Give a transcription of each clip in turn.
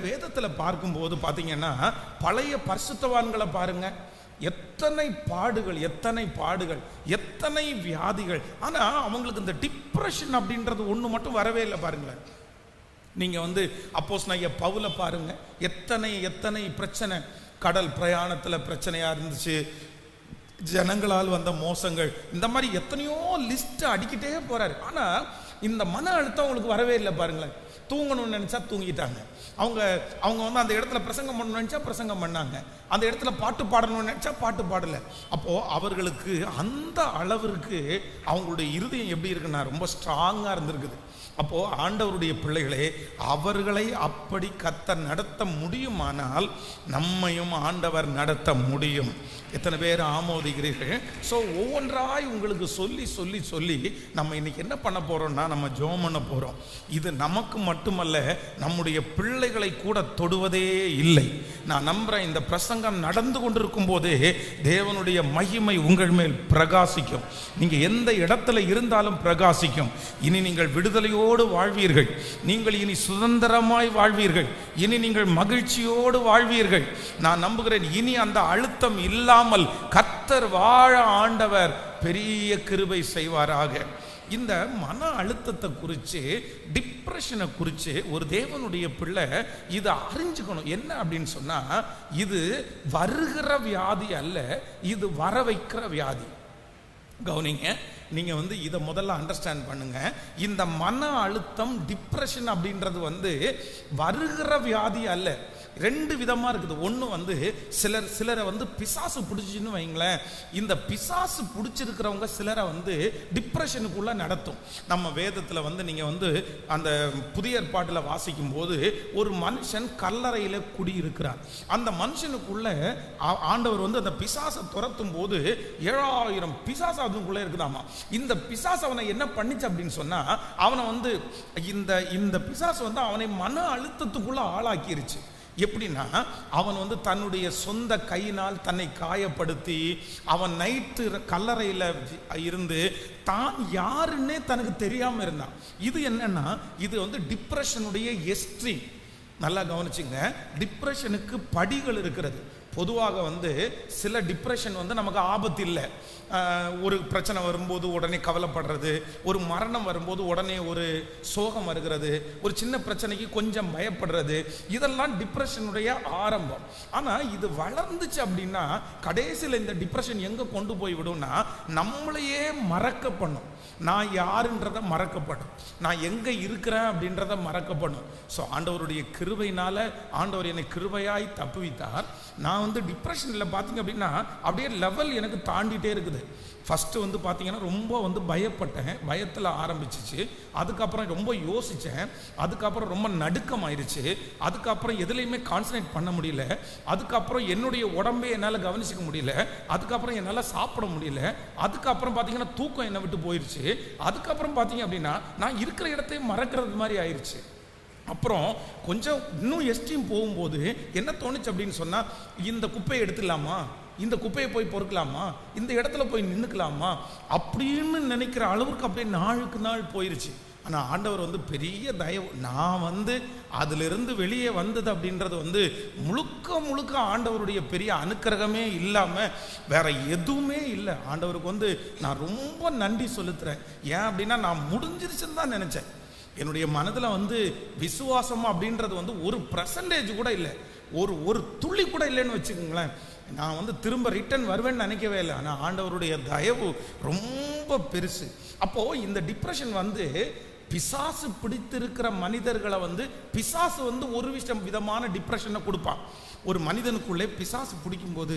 வேதத்தில் பார்க்கும்போது பார்த்தீங்கன்னா பழைய பரிசுத்தவான்களை பாருங்க, எத்தனை பாடுகள் எத்தனை வியாதிகள். ஆனால் அவங்களுக்கு இந்த டிப்ரெஷன் அப்படின்றது ஒன்று மட்டும் வரவே இல்லை பாருங்களேன். நீங்கள் அப்போஸ்தலனாகிய பவுலை பாருங்க, எத்தனை பிரச்சனை, கடல் பிரயாணத்தில் பிரச்சனையாக இருந்துச்சு, ஜனங்களால் வந்த மோசங்கள், இந்த மாதிரி எத்தனையோ லிஸ்ட் அடிக்கிட்டே போறாரு. ஆனால் இந்த மன அழுத்தம் அவங்களுக்கு வரவே இல்லை பாருங்களேன். தூங்கணும்னு நினைச்சா தூங்கிட்டாங்க. அவங்க அந்த இடத்துல பிரசங்கம் பண்ணணும்னு நினைச்சா பிரசங்கம் பண்ணாங்க, அந்த இடத்துல பாட்டு பாடணும்னு நினைச்சா பாட்டு பாடல. அப்போ அவர்களுக்கு அந்த அளவிற்கு அவங்களுடைய இருதயம் எப்படி இருக்குன்னா ரொம்ப ஸ்ட்ராங்கா இருந்திருக்குது. அப்போ ஆண்டவருடைய பிள்ளைகளே, அவர்களை அப்படி கர்த்தர் நடத்த முடியுமானால் நம்மையும் ஆண்டவர் நடத்த முடியும். எத்தனை பேர் ஆமோதிக்கிறீர்கள்? ஸோ ஒவ்வொன்றாய் உங்களுக்கு சொல்லி நம்ம இன்னைக்கு என்ன பண்ண போறோம்னா, நம்ம ஜெபம் பண்ண போறோம். இது நமக்கு மட்டுமல்ல, நம்முடைய பிள்ளைகளை கூட தொடுவதே இல்லை. நான் நம்புறேன், இந்த பிரசங்கம் நடந்து கொண்டிருக்கும் போதே தேவனுடைய மகிமை உங்கள் மேல் பிரகாசிக்கும். நீங்க எந்த இடத்துல இருந்தாலும் பிரகாசிக்கும். இனி நீங்கள் விடுதலையோடு வாழ்வீர்கள், நீங்கள் இனி சுதந்திரமாய் வாழ்வீர்கள், இனி நீங்கள் மகிழ்ச்சியோடு வாழ்வீர்கள். நான் நம்புகிறேன், இனி அந்த அழுத்தம் இல்லாமல் கர்த்தர் வாழ ஆண்டவர் பெரிய கிருபை செய்வாராக. இந்த மன அழுத்தத்தை குறித்து, டிப்ரெஷனை குறித்து ஒரு தேவனுடைய பிள்ளை இதை அறிஞ்சுக்கணும். என்ன அப்படின்னு சொன்னா, இது வருகிற வியாதி அல்ல, இது வர வைக்கிற வியாதி. கவனிங்க, நீங்க இதை முதல்ல அண்டர்ஸ்டாண்ட் பண்ணுங்க. இந்த மன அழுத்தம், டிப்ரெஷன் அப்படின்றது வருகிற வியாதி அல்ல. ரெண்டு விதமா இருக்குது. ஒன்று சிலரை பிசாசு பிடிச்சின்னு வைங்களேன். இந்த பிசாசு பிடிச்சிருக்கிறவங்க சிலரை டிப்ரெஷனுக்குள்ள நடத்தும். நம்ம வேதத்தில் நீங்க அந்த புதிய ஏற்பாட்டில் வாசிக்கும் போது ஒரு மனுஷன் கல்லறையில குடியிருக்கிறார். அந்த மனுஷனுக்குள்ள ஆண்டவர் அந்த பிசாசை துரத்தும் போது 7000 பிசாசு அதுக்குள்ள இருக்குதாமா. இந்த பிசாசு அவனை என்ன பண்ணிச்சு அப்படின்னு சொன்னா, அவனை இந்த பிசாசு அவனை மன அழுத்தத்துக்குள்ள ஆளாக்கிருச்சு. எப்படின்னா, அவன் தன்னுடைய சொந்த கையினால் தன்னை காயப்படுத்தி, அவன் நைட்டு கல்லறையில் இருந்து தான் யாருன்னே தனக்கு தெரியாம இருந்தான். இது என்னன்னா, இது டிப்ரெஷனுடைய எஸ்ட்ரீம். நல்லா கவனிச்சுங்க, டிப்ரெஷனுக்கு படிகள் இருக்கிறது. பொதுவாக சில டிப்ரெஷன் நமக்கு ஆபத்து இல்லை. ஒரு பிரச்சனை வரும்போது உடனே கவலைப்படுறது, ஒரு மரணம் வரும்போது உடனே ஒரு சோகம் வருகிறது, ஒரு சின்ன பிரச்சனைக்கு கொஞ்சம் பயப்படுறது, இதெல்லாம் டிப்ரெஷனுடைய ஆரம்பம். ஆனால் இது வளர்ந்துச்சு அப்படின்னா கடைசியில் இந்த டிப்ரெஷன் எங்கே கொண்டு போய் விடும்னா, நம்மளையே மறக்க பண்ணும். நான் யாருன்றதை மறக்கப்படும், நான் எங்கே இருக்கிறேன் அப்படின்றத மறக்கப்படும். ஸோ ஆண்டவருடைய கிருபையினால ஆண்டவர் என்னை கிருபையாய் தப்புவித்தார். நான் டிப்ரெஷனில் பார்த்தீங்க அப்படின்னா அப்படியே லெவல் எனக்கு தாண்டிட்டே இருக்குது. ஃபஸ்ட்டு பார்த்தீங்கன்னா ரொம்ப பயப்பட்டேன், பயத்தில் ஆரம்பிச்சிச்சு. அதுக்கப்புறம் ரொம்ப யோசித்தேன், அதுக்கப்புறம் ரொம்ப நடுக்கம் ஆயிடுச்சு, அதுக்கப்புறம் எதுலேயுமே கான்சன்ட்ரேட் பண்ண முடியல, அதுக்கப்புறம் என்னுடைய உடம்பே என்னால் கவனிச்சிக்க முடியல, அதுக்கப்புறம் என்னால் சாப்பிட முடியல, அதுக்கப்புறம் பார்த்தீங்கன்னா தூக்கம் என்னை விட்டு போயிடுச்சு, அதுக்கப்புறம் பார்த்தீங்க அப்படின்னா நான் இருக்கிற இடத்தையும் மறக்கிறது மாதிரி ஆயிடுச்சு. அப்புறம் கொஞ்சம் இன்னும் எஸ்ட்ரீம் போகும்போது என்ன தோணுச்சு அப்படின்னு சொன்னால், இந்த குப்பையை எடுத்துடலாமா, இந்த குப்பையை போய் பொறுக்கலாமா, இந்த இடத்துல போய் நின்றுக்கலாமா அப்படின்னு நினைக்கிற அளவுக்கு அப்படியே நாளுக்கு நாள் போயிருச்சு. ஆனால் ஆண்டவர் பெரிய தயவு. நான் அதிலிருந்து வெளியே வந்தது அப்படின்றது முழுக்க ஆண்டவருடைய பெரிய அனுக்கிரகமே இல்லாமல் வேற எதுவுமே இல்லை. ஆண்டவருக்கு நான் ரொம்ப நன்றி செலுத்துறேன். ஏன் அப்படின்னா, நான் முடிஞ்சிருச்சுன்னு தான் நினச்சேன். என்னுடைய மனதில் விசுவாசம் அப்படின்றது ஒரு பர்சன்டேஜ் கூட இல்லை, ஒரு துளி கூட இல்லைன்னு வச்சுக்கோங்களேன். நான் திரும்ப ரிட்டர்ன் வருவேன்னு நினைக்கவே இல்லை. ஆனால் ஆண்டவருடைய தயவு ரொம்ப பெருசு. அப்போது இந்த டிப்ரெஷன் பிசாசு பிடித்திருக்கிற மனிதர்களை பிசாசு ஒரு விதமான டிப்ரெஷனை கொடுப்பான். ஒரு மனிதனுக்குள்ளே பிசாசு பிடிக்கும்போது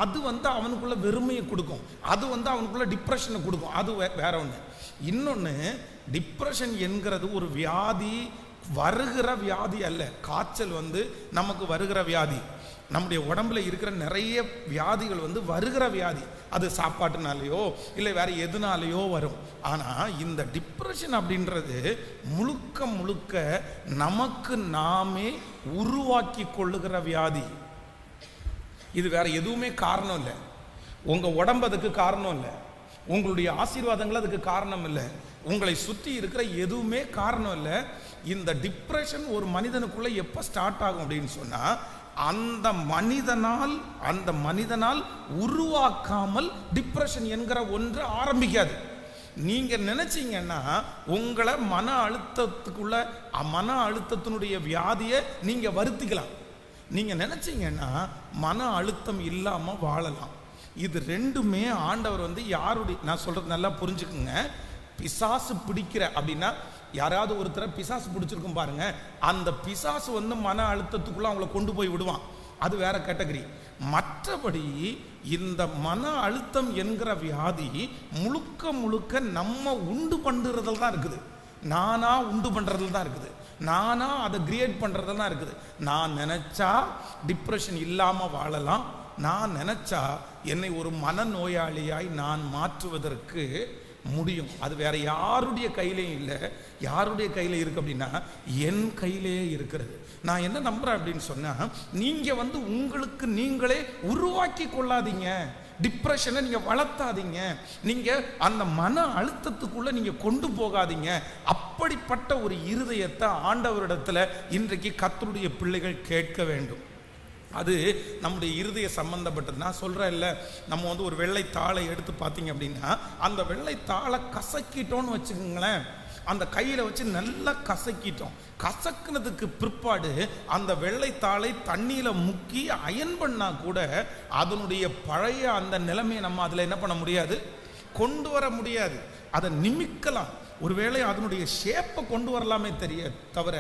அது அவனுக்குள்ள வெறுமையை கொடுக்கும், அது அவனுக்குள்ள டிப்ரெஷனை கொடுக்கும். அது வேற ஒன்று. இன்னொன்று, டிப்ரெஷன் என்கிறது ஒரு வியாதி, வருகிற வியாதி அல்ல. காய்ச்சல் நமக்கு வருகிற வியாதி. நம்முடைய உடம்புல இருக்கிற நிறைய வியாதிகள் வருகிற வியாதி. அது சாப்பாட்டுனாலேயோ இல்லை வேற எதுனாலேயோ வரும். ஆனால் இந்த டிப்ரெஷன் அப்படின்றது முழுக்க நமக்கு நாமே உருவாக்கி கொள்ளுகிற வியாதி. இது வேற எதுவுமே காரணம் இல்லை, உங்க உடம்பு அதுக்கு காரணம் இல்லை. உங்களுடைய ஆசீர்வாதங்கள் அதுக்கு காரணம் இல்லை, உங்களை சுற்றி இருக்கிற எதுவுமே காரணம் இல்லை. இந்த டிப்ரெஷன் ஒரு மனிதனுக்குள்ள எப்போ ஸ்டார்ட் ஆகும் அப்படின்னு சொன்னா, அந்த மனிதனால் உருவாக்காமல் டிப்ரெஷன் என்கிற ஒன்று ஆரம்பிக்காது. நீங்க நினைச்சீங்கன்னா உங்களை மன அழுத்தத்தினுடைய வியாதியை நீங்க வருத்திக்கலாம். நீங்க நினைச்சீங்கன்னா மன அழுத்தம் இல்லாம வாழலாம். இது ரெண்டுமே ஆண்டவர் யாருடைய, நான் சொல்றது நல்லா புரிஞ்சுக்குங்க. பிசாசு பிடிக்கிற அப்படின்னா யாராவது ஒருத்தரை பிசாசு பிடிச்சிருக்கும் பாருங்க, அந்த பிசாசு மன அழுத்தத்துக்குள்ள அவங்கள கொண்டு போய் விடுவான், அது வேற கேட்டகரி. மற்றபடி இந்த மன அழுத்தம் என்கிற வியாதி முழுக்க முழுக்க நம்ம உண்டு பண்ணுறதுல தான் இருக்குது. நானா உண்டு பண்ணுறதுல தான் இருக்குது, நானா அதை கிரியேட் பண்ணுறதுல தான் இருக்குது. நான் நினைச்சா டிப்ரெஷன் இல்லாமல் வாழலாம், நான் நினைச்சா என்னை ஒரு மனநோயாளியாய் நான் மாற்றுவதற்கு முடியும். அது வேற யாருடைய கையிலையும் இல்லை. யாருடைய கையில இருக்கு அப்படின்னா என் கையிலேயே இருக்கிறது. நான் என்ன நம்புறேன் அப்படின்னு சொன்னா, நீங்க உங்களுக்கு நீங்களே உருவாக்கி கொள்ளாதீங்க, டிப்ரெஷனை நீங்க வளர்த்தாதீங்க, நீங்க அந்த மன அழுத்தத்துக்குள்ள நீங்க கொண்டு போகாதீங்க. அப்படிப்பட்ட ஒரு இருதயத்தை ஆண்டவரிடத்துல இன்றைக்கு கர்த்தருடைய பிள்ளைகள் கேட்க வேண்டும். அது நம்முடைய இருதய சம்பந்தப்பட்டது. நான் சொல்றேன் இல்லை, நம்ம ஒரு வெள்ளை தாளை எடுத்து பார்த்தீங்க அப்படின்னா, அந்த வெள்ளை தாளை கசக்கிட்டோன்னு வச்சுக்கோங்களேன், அந்த கையில் வச்சு நல்லா கசக்கிட்டோம். கசக்குனதுக்கு பிற்பாடு அந்த வெள்ளைத்தாளை தண்ணியில் முக்கி அயன் பண்ணா கூட அதனுடைய பழைய அந்த நிலைமையை நம்ம அதில் என்ன பண்ண முடியாது, கொண்டு வர முடியாது. அதை நிமிக்கலாம், ஒருவேளை அதனுடைய ஷேப்பை கொண்டு வரலாமே தவிர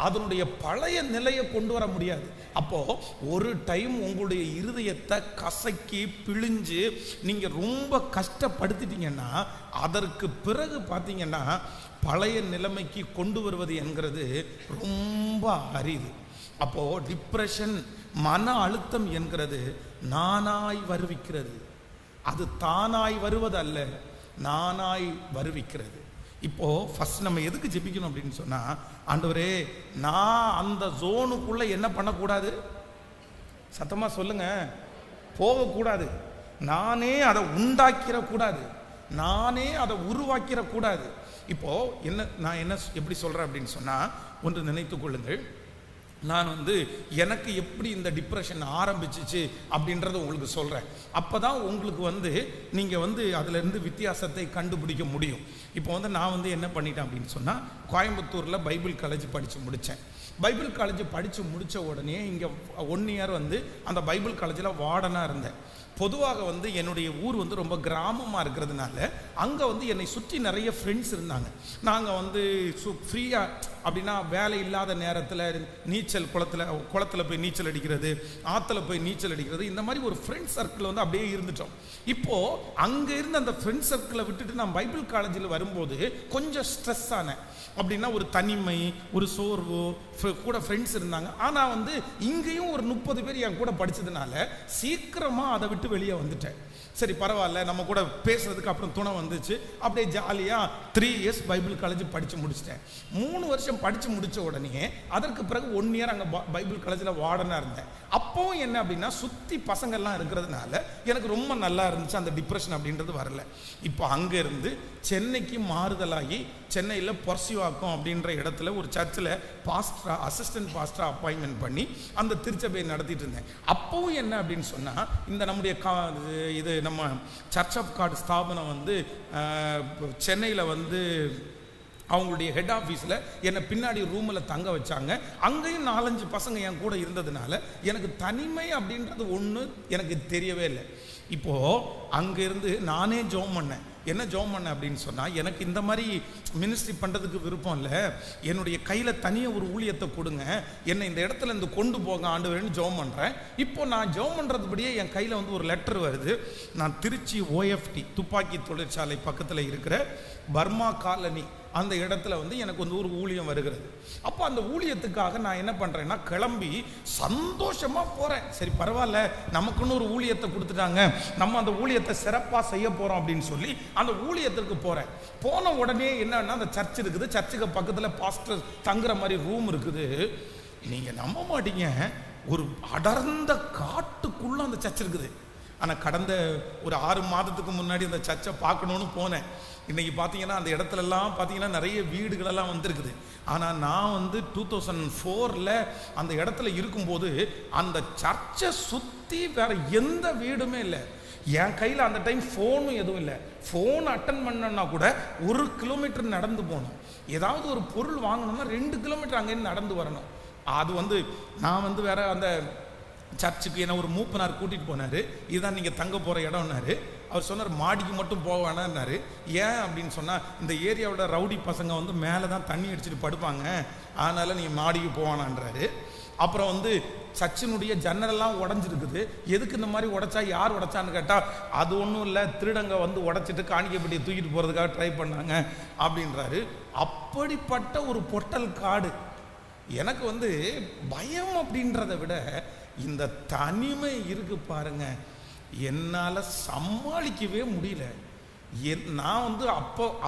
அதனுடைய பழைய நிலையை கொண்டு வர முடியாது. அப்போ ஒரு டைம் உங்களுடைய இருதயத்தை கசக்கி பிழிஞ்சு நீங்க ரொம்ப கஷ்டப்படுத்திட்டீங்கன்னா, அதற்கு பிறகு பார்த்தீங்கன்னா பழைய நிலைமைக்கு கொண்டு வருவது என்கிறது ரொம்ப அரிது. அப்போ டிப்ரெஷன், மன அழுத்தம் என்கிறது நானாய் வருவிக்கிறது. அது தானாய் வருவது அல்ல, நானாய் வருவிக்கிறது. இப்போ ஃபர்ஸ்ட் நம்ம எதுக்கு ஜெபிக்கணும் அப்படின்னு சொன்னா, ஆண்டவரே நான் அந்த ஜோனுக்குள்ள என்ன பண்ணக்கூடாது, சத்தமா சொல்லுங்க, போகக்கூடாது. நானே அதை உண்டாக்கிடக்கூடாது, நானே அதை உருவாக்கிடக்கூடாது. இப்போ நான் எப்படி சொல்றேன் அப்படின்னு சொன்னா, ஒன்று நினைத்து கொள்ளுங்கள். நான் எனக்கு எப்படி இந்த டிப்ரெஷன் ஆரம்பிச்சிச்சு அப்படின்றத உங்களுக்கு சொல்கிறேன். அப்போ தான் உங்களுக்கு நீங்கள் அதிலிருந்து வித்தியாசத்தை கண்டுபிடிக்க முடியும். இப்போ நான் என்ன பண்ணிட்டேன் அப்படின்னு சொன்னால், கோயம்புத்தூரில் பைபிள் காலேஜ் படித்து முடித்தேன். பைபிள் காலேஜ் படித்து முடித்த உடனே இங்கே 1 இயர் அந்த பைபிள் காலேஜில் வார்டனாக இருந்தேன். பொதுவாக என்னுடைய ஊர் ரொம்ப கிராமமாக இருக்கிறதுனால அங்கே என்னை சுற்றி நிறைய ஃப்ரெண்ட்ஸ் இருந்தாங்க. நாங்கள் ஃப்ரீயாக அப்படின்னா வேலை இல்லாத நேரத்தில் நீச்சல் குளத்தில் போய் நீச்சல் அடிக்கிறது, ஆற்றுல போய் நீச்சல் அடிக்கிறது, இந்த மாதிரி ஒரு ஃப்ரெண்ட்ஸ் சர்க்கிள் அப்படியே இருந்துட்டோம். இப்போது அங்கே இருந்து அந்த ஃப்ரெண்ட்ஸ் சர்க்கிளை விட்டுட்டு நான் பைபிள் காலேஜில் வரும்போது கொஞ்சம் ஸ்ட்ரெஸ் ஆனேன். அப்படின்னா ஒரு தனிமை, ஒரு சோர்வு, கூட ஃப்ரெண்ட்ஸ் இருந்தாங்க. ஆனால் இங்கேயும் ஒரு 30 பேர் என் கூட படித்ததுனால சீக்கிரமாக அதை விட்டு வெளியே வந்துட்டேன். சரி பரவாயில்ல, நம்ம கூட பேசுறதுக்கு அப்புறம் துணை வந்துச்சு. அப்படியே ஜாலியாக 3 இயர்ஸ் பைபிள் காலேஜ் படித்து முடிச்சிட்டேன். 3 வருஷம் படித்து முடித்த உடனே அதற்கு பிறகு 1 இயர் அங்கே பைபிள் காலேஜில் வார்டனாக இருந்தேன். அப்போவும் என்ன அப்படின்னா, சுற்றி பசங்கள்லாம் இருக்கிறதுனால எனக்கு ரொம்ப நல்லா இருந்துச்சு, அந்த டிப்ரெஷன் அப்படின்றது வரல. இப்போ அங்கே இருந்து சென்னைக்கு மாறுதலாகி சென்னையில் பொர்சிவாக்கம் அப்படின்ற இடத்துல ஒரு சர்ச்சில் அசிஸ்டன்ட் பாஸ்டரா அப்பாயின்மெண்ட் பண்ணி அந்த திருச்சபையை நடத்திட்டு இருந்தேன். அப்போவும் என்ன அப்படின்னு சொன்னால், இந்த நம்முடைய இது நம்ம சர்ச் ஆஃப் காட் ஸ்தாபனம் சென்னையில் அவங்களுடைய ஹெட் ஆஃபீஸில் என்னை பின்னாடி ரூமில் தங்க வச்சாங்க. அங்கேயும் 4-5 பசங்க என் கூட இருந்ததுனால எனக்கு தனிமை அப்படின்றது ஒன்று எனக்கு தெரியவே இல்லை. இப்போது அங்கேருந்து நானே ஜெபம் பண்ணேன். என்ன ஜெபம் பண்ணேன் அப்படின்னு சொன்னால், எனக்கு இந்த மாதிரி மினிஸ்ட்ரி பண்ணுறதுக்கு விருப்பம் இல்லை, என்னுடைய கையில் தனியாக ஒரு ஊழியத்தை கொடுங்க, என்னை இந்த இடத்துல இருந்து கொண்டு போங்க ஆண்டவரேன்னு ஜெபம் பண்ணுறேன். இப்போ நான் ஜெபம் பண்ணுறதுபடியே என் கையில் ஒரு லெட்டர் வருது. நான் திருச்சி OFT துப்பாக்கி தொழிற்சாலை பக்கத்தில் இருக்கிற பர்மா காலனி அந்த இடத்துல எனக்கு ஒரு ஊழியம் வருகிறது. அப்போ அந்த ஊழியத்துக்காக நான் என்ன பண்ணுறேன்னா, கிளம்பி சந்தோஷமாக போகிறேன். சரி பரவாயில்ல, நமக்குன்னு ஒரு ஊழியத்தை கொடுத்துட்டாங்க, நம்ம அந்த ஊழியத்தை சிறப்பாக செய்ய போகிறோம் அப்படின்னு சொல்லி அந்த ஊழியத்திற்கு போகிறேன். போன உடனே என்னன்னா, அந்த சர்ச் இருக்குது, சர்ச்சுக்கு பக்கத்தில் பாஸ்டர் தங்குற மாதிரி ரூம் இருக்குது. நீங்கள் நம்ப மாட்டீங்க, ஒரு அடர்ந்த காட்டுக்குள்ளே அந்த சர்ச் இருக்குது. ஆனால் கடந்த ஒரு 6 மாதத்துக்கு முன்னாடி அந்த சர்ச்சை பார்க்கணுன்னு போனேன். இன்றைக்கி பார்த்தீங்கன்னா அந்த இடத்துலலாம் பார்த்தீங்கன்னா நிறைய வீடுகளெல்லாம் வந்திருக்குது. ஆனால் நான் வந்து 2004 அந்த இடத்துல இருக்கும்போது அந்த சர்ச்சை சுற்றி வேறு எந்த வீடுமே இல்லை. என் கையில் அந்த டைம் ஃபோனும் எதுவும் இல்லை. ஃபோன் அட்டன் பண்ணனா கூட 1 கிலோமீட்டர் நடந்து போகணும். ஏதாவது ஒரு பொருள் வாங்கணும்னா 2 கிலோமீட்டர் அங்கேருந்து நடந்து வரணும். அது வந்து நான் வந்து வேற அந்த சர்ச்சுக்கு என்ன ஒரு மூப்பனார் கூட்டிகிட்டு போனார். இதுதான் நீங்கள் தங்க போகிற இடம்னாரு. அவர் சொன்னார் மாடிக்கு மட்டும் போக வேணான்னாரு. ஏன் அப்படின்னு சொன்னால் இந்த ஏரியாவோட ரவுடி பசங்க வந்து மேலே தான் தண்ணி அடிச்சுட்டு படுப்பாங்க, அதனால் நீங்கள் மாடிக்கு போவானான்றாரு. அப்புறம் வந்து சர்ச்சினுடைய ஜன்னலெல்லாம் உடஞ்சிருக்குது. எதுக்கு இந்த மாதிரி உடைச்சா, யார் உடைச்சான்னு கேட்டால் அது ஒன்றும் இல்லை, திருடங்க வந்து உடைச்சிட்டு காணிக்கப்பட்டியை தூக்கிட்டு போகிறதுக்காக ட்ரை பண்ணாங்க அப்படின்றாரு. அப்படிப்பட்ட ஒரு பொட்டல் காடு. எனக்கு வந்து பயம் அப்படின்றத விட இந்த தனிமை இருக்கு பாருங்க, என்னால் சமாளிக்கவே முடியல. நான் வந்து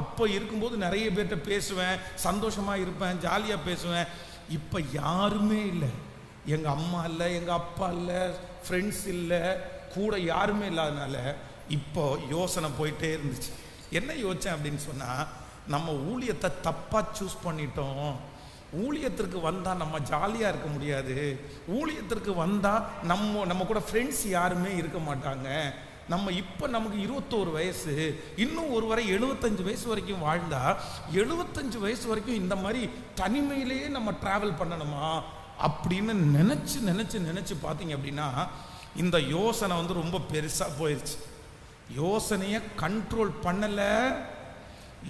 அப்போ இருக்கும்போது நிறைய பேர்கிட்ட பேசுவேன், சந்தோஷமாக இருப்பேன், ஜாலியாக பேசுவேன். இப்போ யாருமே இல்லை. எங்கள் அம்மா இல்லை, எங்கள் அப்பா இல்லை, ஃப்ரெண்ட்ஸ் இல்லை, கூட யாருமே இல்லாதனால இப்போ யோசனை போயிட்டே இருந்துச்சு. என்ன யோசித்தேன் அப்படின்னு சொன்னால், நம்ம ஊழியத்தை தப்பாக சூஸ் பண்ணிட்டோம். ஊழியத்திற்கு வந்தால் நம்ம ஜாலியாக இருக்க முடியாது. ஊழியத்திற்கு வந்தால் நம்ம கூட ஃப்ரெண்ட்ஸ் யாருமே இருக்க மாட்டாங்க. நமக்கு 21 வயசு, இன்னும் ஒரு வரை 75 வயசு வரைக்கும் வாழ்ந்தா 75 வயசு வரைக்கும் இந்த மாதிரி தனிமையிலேயே நம்ம ட்ராவல் பண்ணணுமா அப்படின்னு நினச்சி பார்த்தீங்க அப்படின்னா இந்த யோசனை வந்து ரொம்ப பெருசாக போயிடுச்சு. யோசனையை கண்ட்ரோல் பண்ணலை,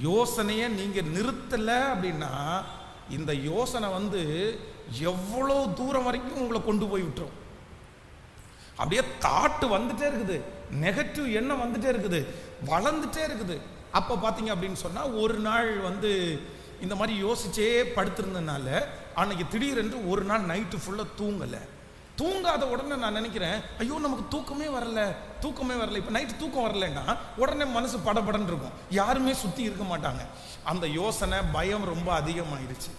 யோசனையை நீங்கள் நிறுத்தலை அப்படின்னா இந்த யோசனை வந்து எவ்வளோ தூரம் வரைக்கும் உங்களை கொண்டு போய் விட்டுரும். அப்படியே தாட்டு வந்துட்டே இருக்குது, நெகட்டிவ் எண்ணம் வந்துட்டே இருக்குது, வளர்ந்துட்டே இருக்குது. அப்போ பார்த்தீங்க அப்படின்னு சொன்னால் ஒரு நாள் வந்து இந்த மாதிரி யோசிச்சே படுத்திருந்ததுனால அன்னைக்கு திடீரென்று ஒரு நாள் நைட்டு ஃபுல்லாக தூங்காத உடனே நான் நினைக்கிறேன், ஐயோ நமக்கு தூக்கமே வரல. இப்போ நைட்டு தூக்கம் வரலன்னா உடனே மனசு படபடன்னு இருக்கும், யாருமே சுற்றி இருக்க மாட்டாங்க. அந்த யோசனை பயம் ரொம்ப அதிகமாகிடுச்சு.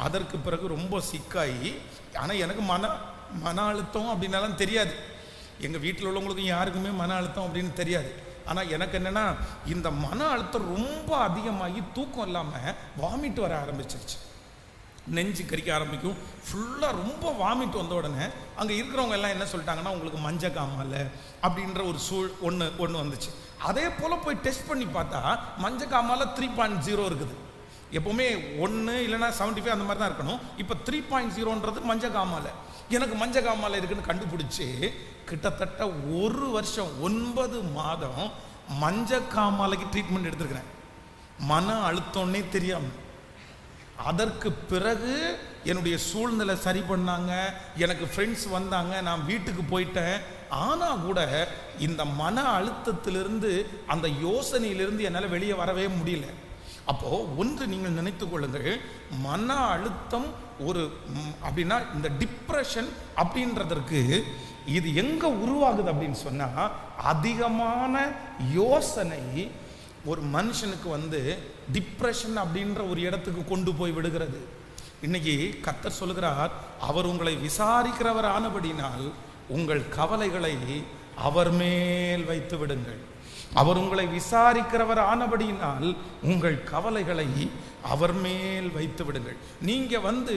அதற்கு பிறகு ரொம்ப சிக்காகி, ஆனால் எனக்கு மன அழுத்தம் அப்படின்னாலும் தெரியாது, எங்கள் வீட்டில் உள்ளவங்களுக்கும் யாருக்குமே மன அழுத்தம் அப்படின்னு தெரியாது. ஆனால் எனக்கு என்னென்னா இந்த மன அழுத்தம் ரொம்ப அதிகமாகி தூக்கம் இல்லாமல் வாமிட் வர ஆரம்பிச்சிருச்சு. நெஞ்சு கறிக்க ஆரம்பிக்கும், ஃபுல்லாக ரொம்ப வாமிட் வந்த உடனே அங்கே இருக்கிறவங்க எல்லாம் என்ன சொல்லிட்டாங்கன்னா, உங்களுக்கு மஞ்சக்காமால அப்படின்ற ஒரு ஒன்று வந்துச்சு. அதே போல் போய் டெஸ்ட் பண்ணி பார்த்தா மஞ்சக்காமால 3.0 இருக்குது. எப்போவுமே 1 இல்லைன்னா 75 அந்த மாதிரி தான் இருக்கணும். இப்போ 3.0ன்றது மஞ்சக்காமால. எனக்கு மஞ்சக்காமால இருக்குன்னு கண்டுபிடிச்சி கிட்டத்தட்ட 1 வருஷம் 9 மாதம் மஞ்சக்காமாலைக்கு ட்ரீட்மெண்ட் எடுத்துருக்கிறேன், மன அழுத்தம்னே தெரியாமல். அதற்கு பிறகு என்னுடைய சூழ்நிலை சரி பண்ணாங்க, எனக்கு ஃப்ரெண்ட்ஸ் வந்தாங்க, நான் வீட்டுக்கு போயிட்டேன். ஆனால் கூட இந்த மன அழுத்தத்திலிருந்து, அந்த யோசனையிலிருந்து என்னால் வெளியே வரவே முடியல. அப்போது ஒன்று நீங்கள் நினைத்து கொள்ளுங்கள், மன அழுத்தம் அப்படின்னா இந்த டிப்ரெஷன் அப்படின்றதற்கு இது எங்கே உருவாகுது அப்படின்னு சொன்னால், அதிகமான யோசனை ஒரு மனுஷனுக்கு வந்து டிப்ரெஷன் அப்படின்ற ஒரு இடத்துக்கு கொண்டு போய் விடுகிறது. இன்னைக்கு கர்த்தர் சொல்கிறார், அவர் உங்களை விசாரிக்கிறவர் ஆனபடினால் உங்கள் கவலைகளை அவர் மேல் வைத்து விடுங்கள். அவர் உங்களை விசாரிக்கிறவர் ஆனபடியினால் உங்கள் கவலைகளை அவர் மேல் வைத்து விடுங்கள். நீங்கள் வந்து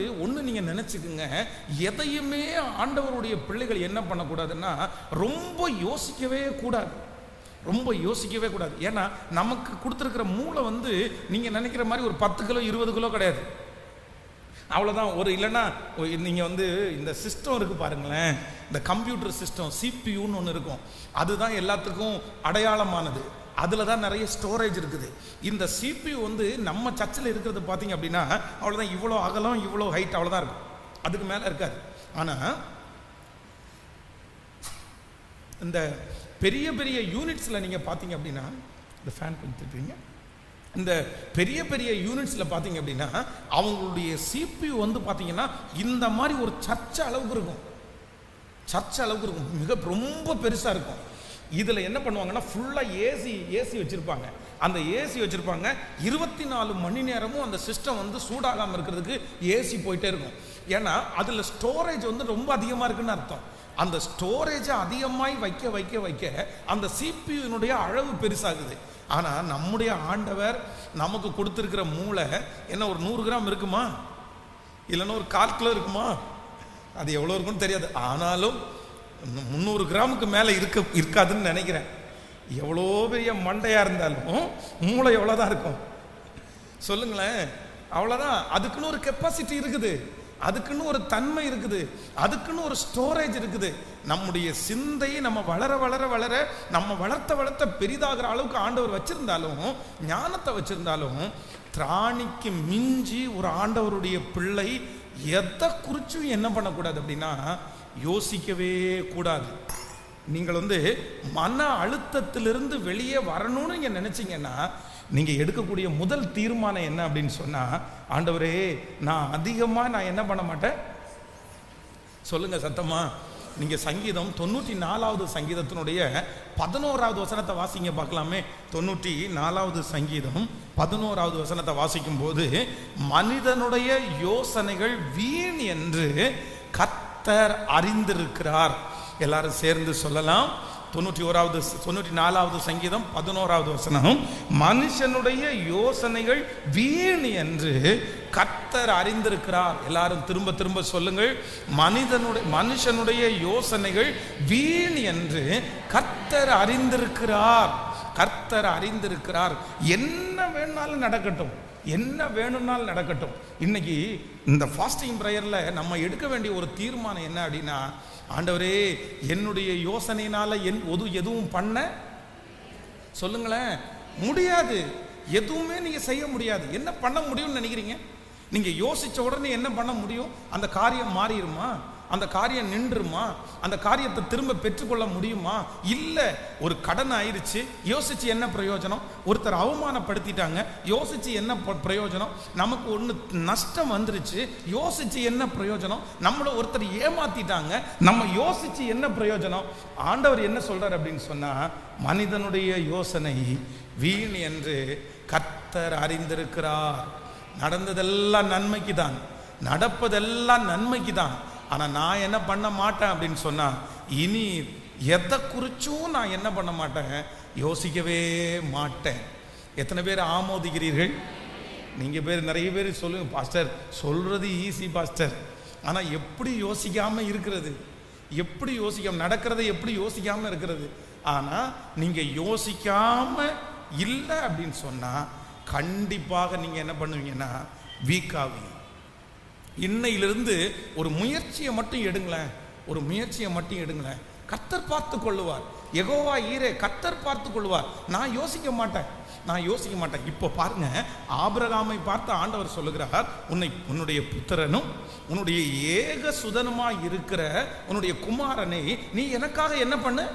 நீங்க நினைச்சுக்குங்க, எதையுமே ஆண்டவருடைய பிள்ளைகள் என்ன பண்ணக்கூடாதுன்னா ரொம்ப யோசிக்கவே கூடாது. ஏன்னா நமக்கு கொடுத்துருக்கிற மூளை வந்து நீங்கள் நினைக்கிற மாதிரி ஒரு 10 கிலோ 20 கிலோ கிடையாது, அவ்வளோதான். இல்லைன்னா நீங்கள் வந்து இந்த சிஸ்டம் இருக்குது பாருங்களேன், இந்த கம்ப்யூட்டர் சிஸ்டம் சிபியூன்னு ஒன்று இருக்கும், அதுதான் எல்லாத்துக்கும் அடையாளமானது. அதில் தான் நிறைய ஸ்டோரேஜ் இருக்குது. இந்த சிபியூ வந்து நம்ம சர்ச்சில் இருக்கிறது பார்த்தீங்க அப்படின்னா அவ்வளோதான், இவ்வளோ அகலம் இவ்வளோ ஹைட் அவ்வளோதான் இருக்கும், அதுக்கு மேலே இருக்காது. ஆனால் இந்த பெரிய பெரிய யூனிட்ஸில் நீங்கள் பார்த்தீங்க அப்படின்னா, இந்த ஃபேன் கொடுத்துருக்கீங்க, இந்த பெரிய பெரிய யூனிட்ஸில் பார்த்தீங்க அப்படின்னா அவங்களுடைய சிபியூ வந்து பார்த்தீங்கன்னா இந்த மாதிரி ஒரு சர்ச்சை அளவுக்கு இருக்கும், ரொம்ப பெருசாக இருக்கும். இதில் என்ன பண்ணுவாங்கன்னா ஃபுல்லாக ஏசி வச்சுருப்பாங்க. அந்த ஏசி வச்சுருப்பாங்க 24 மணி நேரமும் அந்த சிஸ்டம் வந்து சூடாகாமல் இருக்கிறதுக்கு ஏசி போயிட்டே இருக்கும். ஏன்னா அதுல ஸ்டோரேஜ் வந்து ரொம்ப அதிகமா இருக்குன்னு அர்த்தம். அந்த ஸ்டோரேஜை அதிகமாய் வைக்க வைக்க வைக்க அந்த சிபியுனுடைய அளவு பெருசாகுது. ஆனா நம்முடைய ஆண்டவர் நமக்கு கொடுத்திருக்கிற மூளை என்ன ஒரு 100 கிராம் இருக்குமா, இல்லைன்னா ஒரு 1/4 கிலோ இருக்குமா, அது எவ்வளோ இருக்குன்னு தெரியாது. ஆனாலும் 300 கிராமுக்கு மேலே இருக்காதுன்னு நினைக்கிறேன். எவ்வளோ பெரிய மண்டையா இருந்தாலும் மூளை எவ்வளோதான் இருக்கும் சொல்லுங்களேன், அவ்வளோதான். அதுக்குன்னு ஒரு கெப்பாசிட்டி இருக்குது, அதுக்குன்னு ஒரு தன்மை இருக்குது, அதுக்குன்னு ஒரு ஸ்டோரேஜ் இருக்குது. நம்முடைய சிந்தை நம்ம வளர வளர வளர நம்ம வளர்த்த பெரிதாகிற அளவுக்கு ஆண்டவர் வச்சிருந்தாலும், ஞானத்தை வச்சிருந்தாலும், திராணிக்கு மிஞ்சி ஒரு ஆண்டவருடைய பிள்ளை எதை குறிச்சும் என்ன பண்ணக்கூடாது அப்படின்னா யோசிக்கவே கூடாது. நீங்கள் வந்து மன அழுத்தத்திலிருந்து வெளியே வரணும்னு நீங்க நினைச்சீங்கன்னா நீங்க எடுக்கக்கூடிய முதல் தீர்மானம் என்ன அப்படின்னு சொன்னா, ஆண்டவரே நான் அதிகமா நான் என்ன பண்ண மாட்டேன். சொல்லுங்க சத்தமா. நீங்க சங்கீதம் 94வது சங்கீதத்தினுடைய 11வது வசனத்தை வாசிங்க பார்க்கலாமே. 94வது சங்கீதம் 11வது வசனத்தை வாசிக்கும் போது, மனிதனுடைய யோசனைகள் வீண் என்று கர்த்தர் அறிந்திருக்கிறார். எல்லாரும் சேர்ந்து சொல்லலாம். 94வது சங்கீதம் 11வது வசனம், மனுஷனுடைய யோசனைகள் வீண் என்று கர்த்தர் அறிந்திருக்கிறார். எல்லாரும் திரும்ப திரும்ப சொல்லுங்கள். மனுஷனுடைய யோசனைகள் வீண் என்று கர்த்தர் அறிந்திருக்கிறார். கர்த்தர் அறிந்திருக்கிறார். என்ன வேணாலும் நடக்கட்டும், என்ன வேணும்னாலும் நடக்கட்டும். இன்னைக்கு இந்த ஃபாஸ்டிங் பிரேயர்ல நம்ம எடுக்க வேண்டிய ஒரு தீர்மானம் என்ன அப்படின்னா, ஆண்டவரே என்னுடைய யோசனையினால எதுவும் பண்ண சொல்லுங்களேன் முடியாது. எதுவுமே நீங்க செய்ய முடியாது. என்ன பண்ண முடியும்னு நினைக்கிறீங்க? நீங்க யோசிச்ச உடனே என்ன பண்ண முடியும்? அந்த காரியம் மாறிடுமா? அந்த காரியம் நின்றுமா? அந்த காரியத்தை திரும்ப பெற்றுக்கொள்ள முடியுமா? இல்ல. ஒரு கடன் ஆயிடுச்சு, யோசிச்சு என்ன பிரயோஜனம்? ஒருத்தர் அவமானப்படுத்திட்டாங்க, யோசிச்சு என்ன பிரயோஜனம்? நமக்கு ஒண்ணு நஷ்டம் வந்துருச்சு, யோசிச்சு என்ன பிரயோஜனம்? நம்மள ஒருத்தர் ஏமாத்திட்டாங்க, நம்ம யோசிச்சு என்ன பிரயோஜனம்? ஆண்டவர் என்ன சொல்றார் அப்படின்னு சொன்னா, மனிதனுடைய யோசனை வீண் என்று கர்த்தர் அறிந்திருக்கிறார். நடந்ததெல்லாம் நன்மைக்கு தான், நடப்பதெல்லாம் நன்மைக்கு தான். ஆனா நான் என்ன பண்ண மாட்டேன் அப்படின்னு சொன்னா, இனி எதை குறிச்சும் நான் என்ன பண்ண மாட்டேன், யோசிக்கவே மாட்டேன். எத்தனை பேர் ஆமோதிக்கிறீர்கள்? நீங்க நிறைய பேர் சொல்லுங்க, பாஸ்டர் சொல்றது ஈஸி பாஸ்டர், ஆனா எப்படி யோசிக்காம இருக்கிறது, எப்படி யோசிக்காம நடக்கிறத எப்படி யோசிக்காம இருக்கிறது. ஆனா நீங்க யோசிக்காம இல்லை அப்படின்னு சொன்னா கண்டிப்பாக நீங்க என்ன பண்ணுவீங்கன்னா வீக் ஆவீங்க. இன்னையிலிருந்து ஒரு முயற்சியை மட்டும் எடுங்களேன், ஒரு முயற்சியை மட்டும் எடுங்களேன். கர்த்தர் பார்த்து கொள்ளுவார். யெகோவா ஈரே, கர்த்தர் பார்த்து கொள்ளுவார். நான் யோசிக்க மாட்டேன், நான் யோசிக்க மாட்டேன். இப்போ பாருங்க, ஆபிரகாமை பார்த்து ஆண்டவர் சொல்லுகிறார், உன்னுடைய புத்திரனும் உன்னுடைய ஏக சுதனுமா இருக்கிற உன்னுடைய குமாரனை நீ எனக்காக என்ன பண்ணு,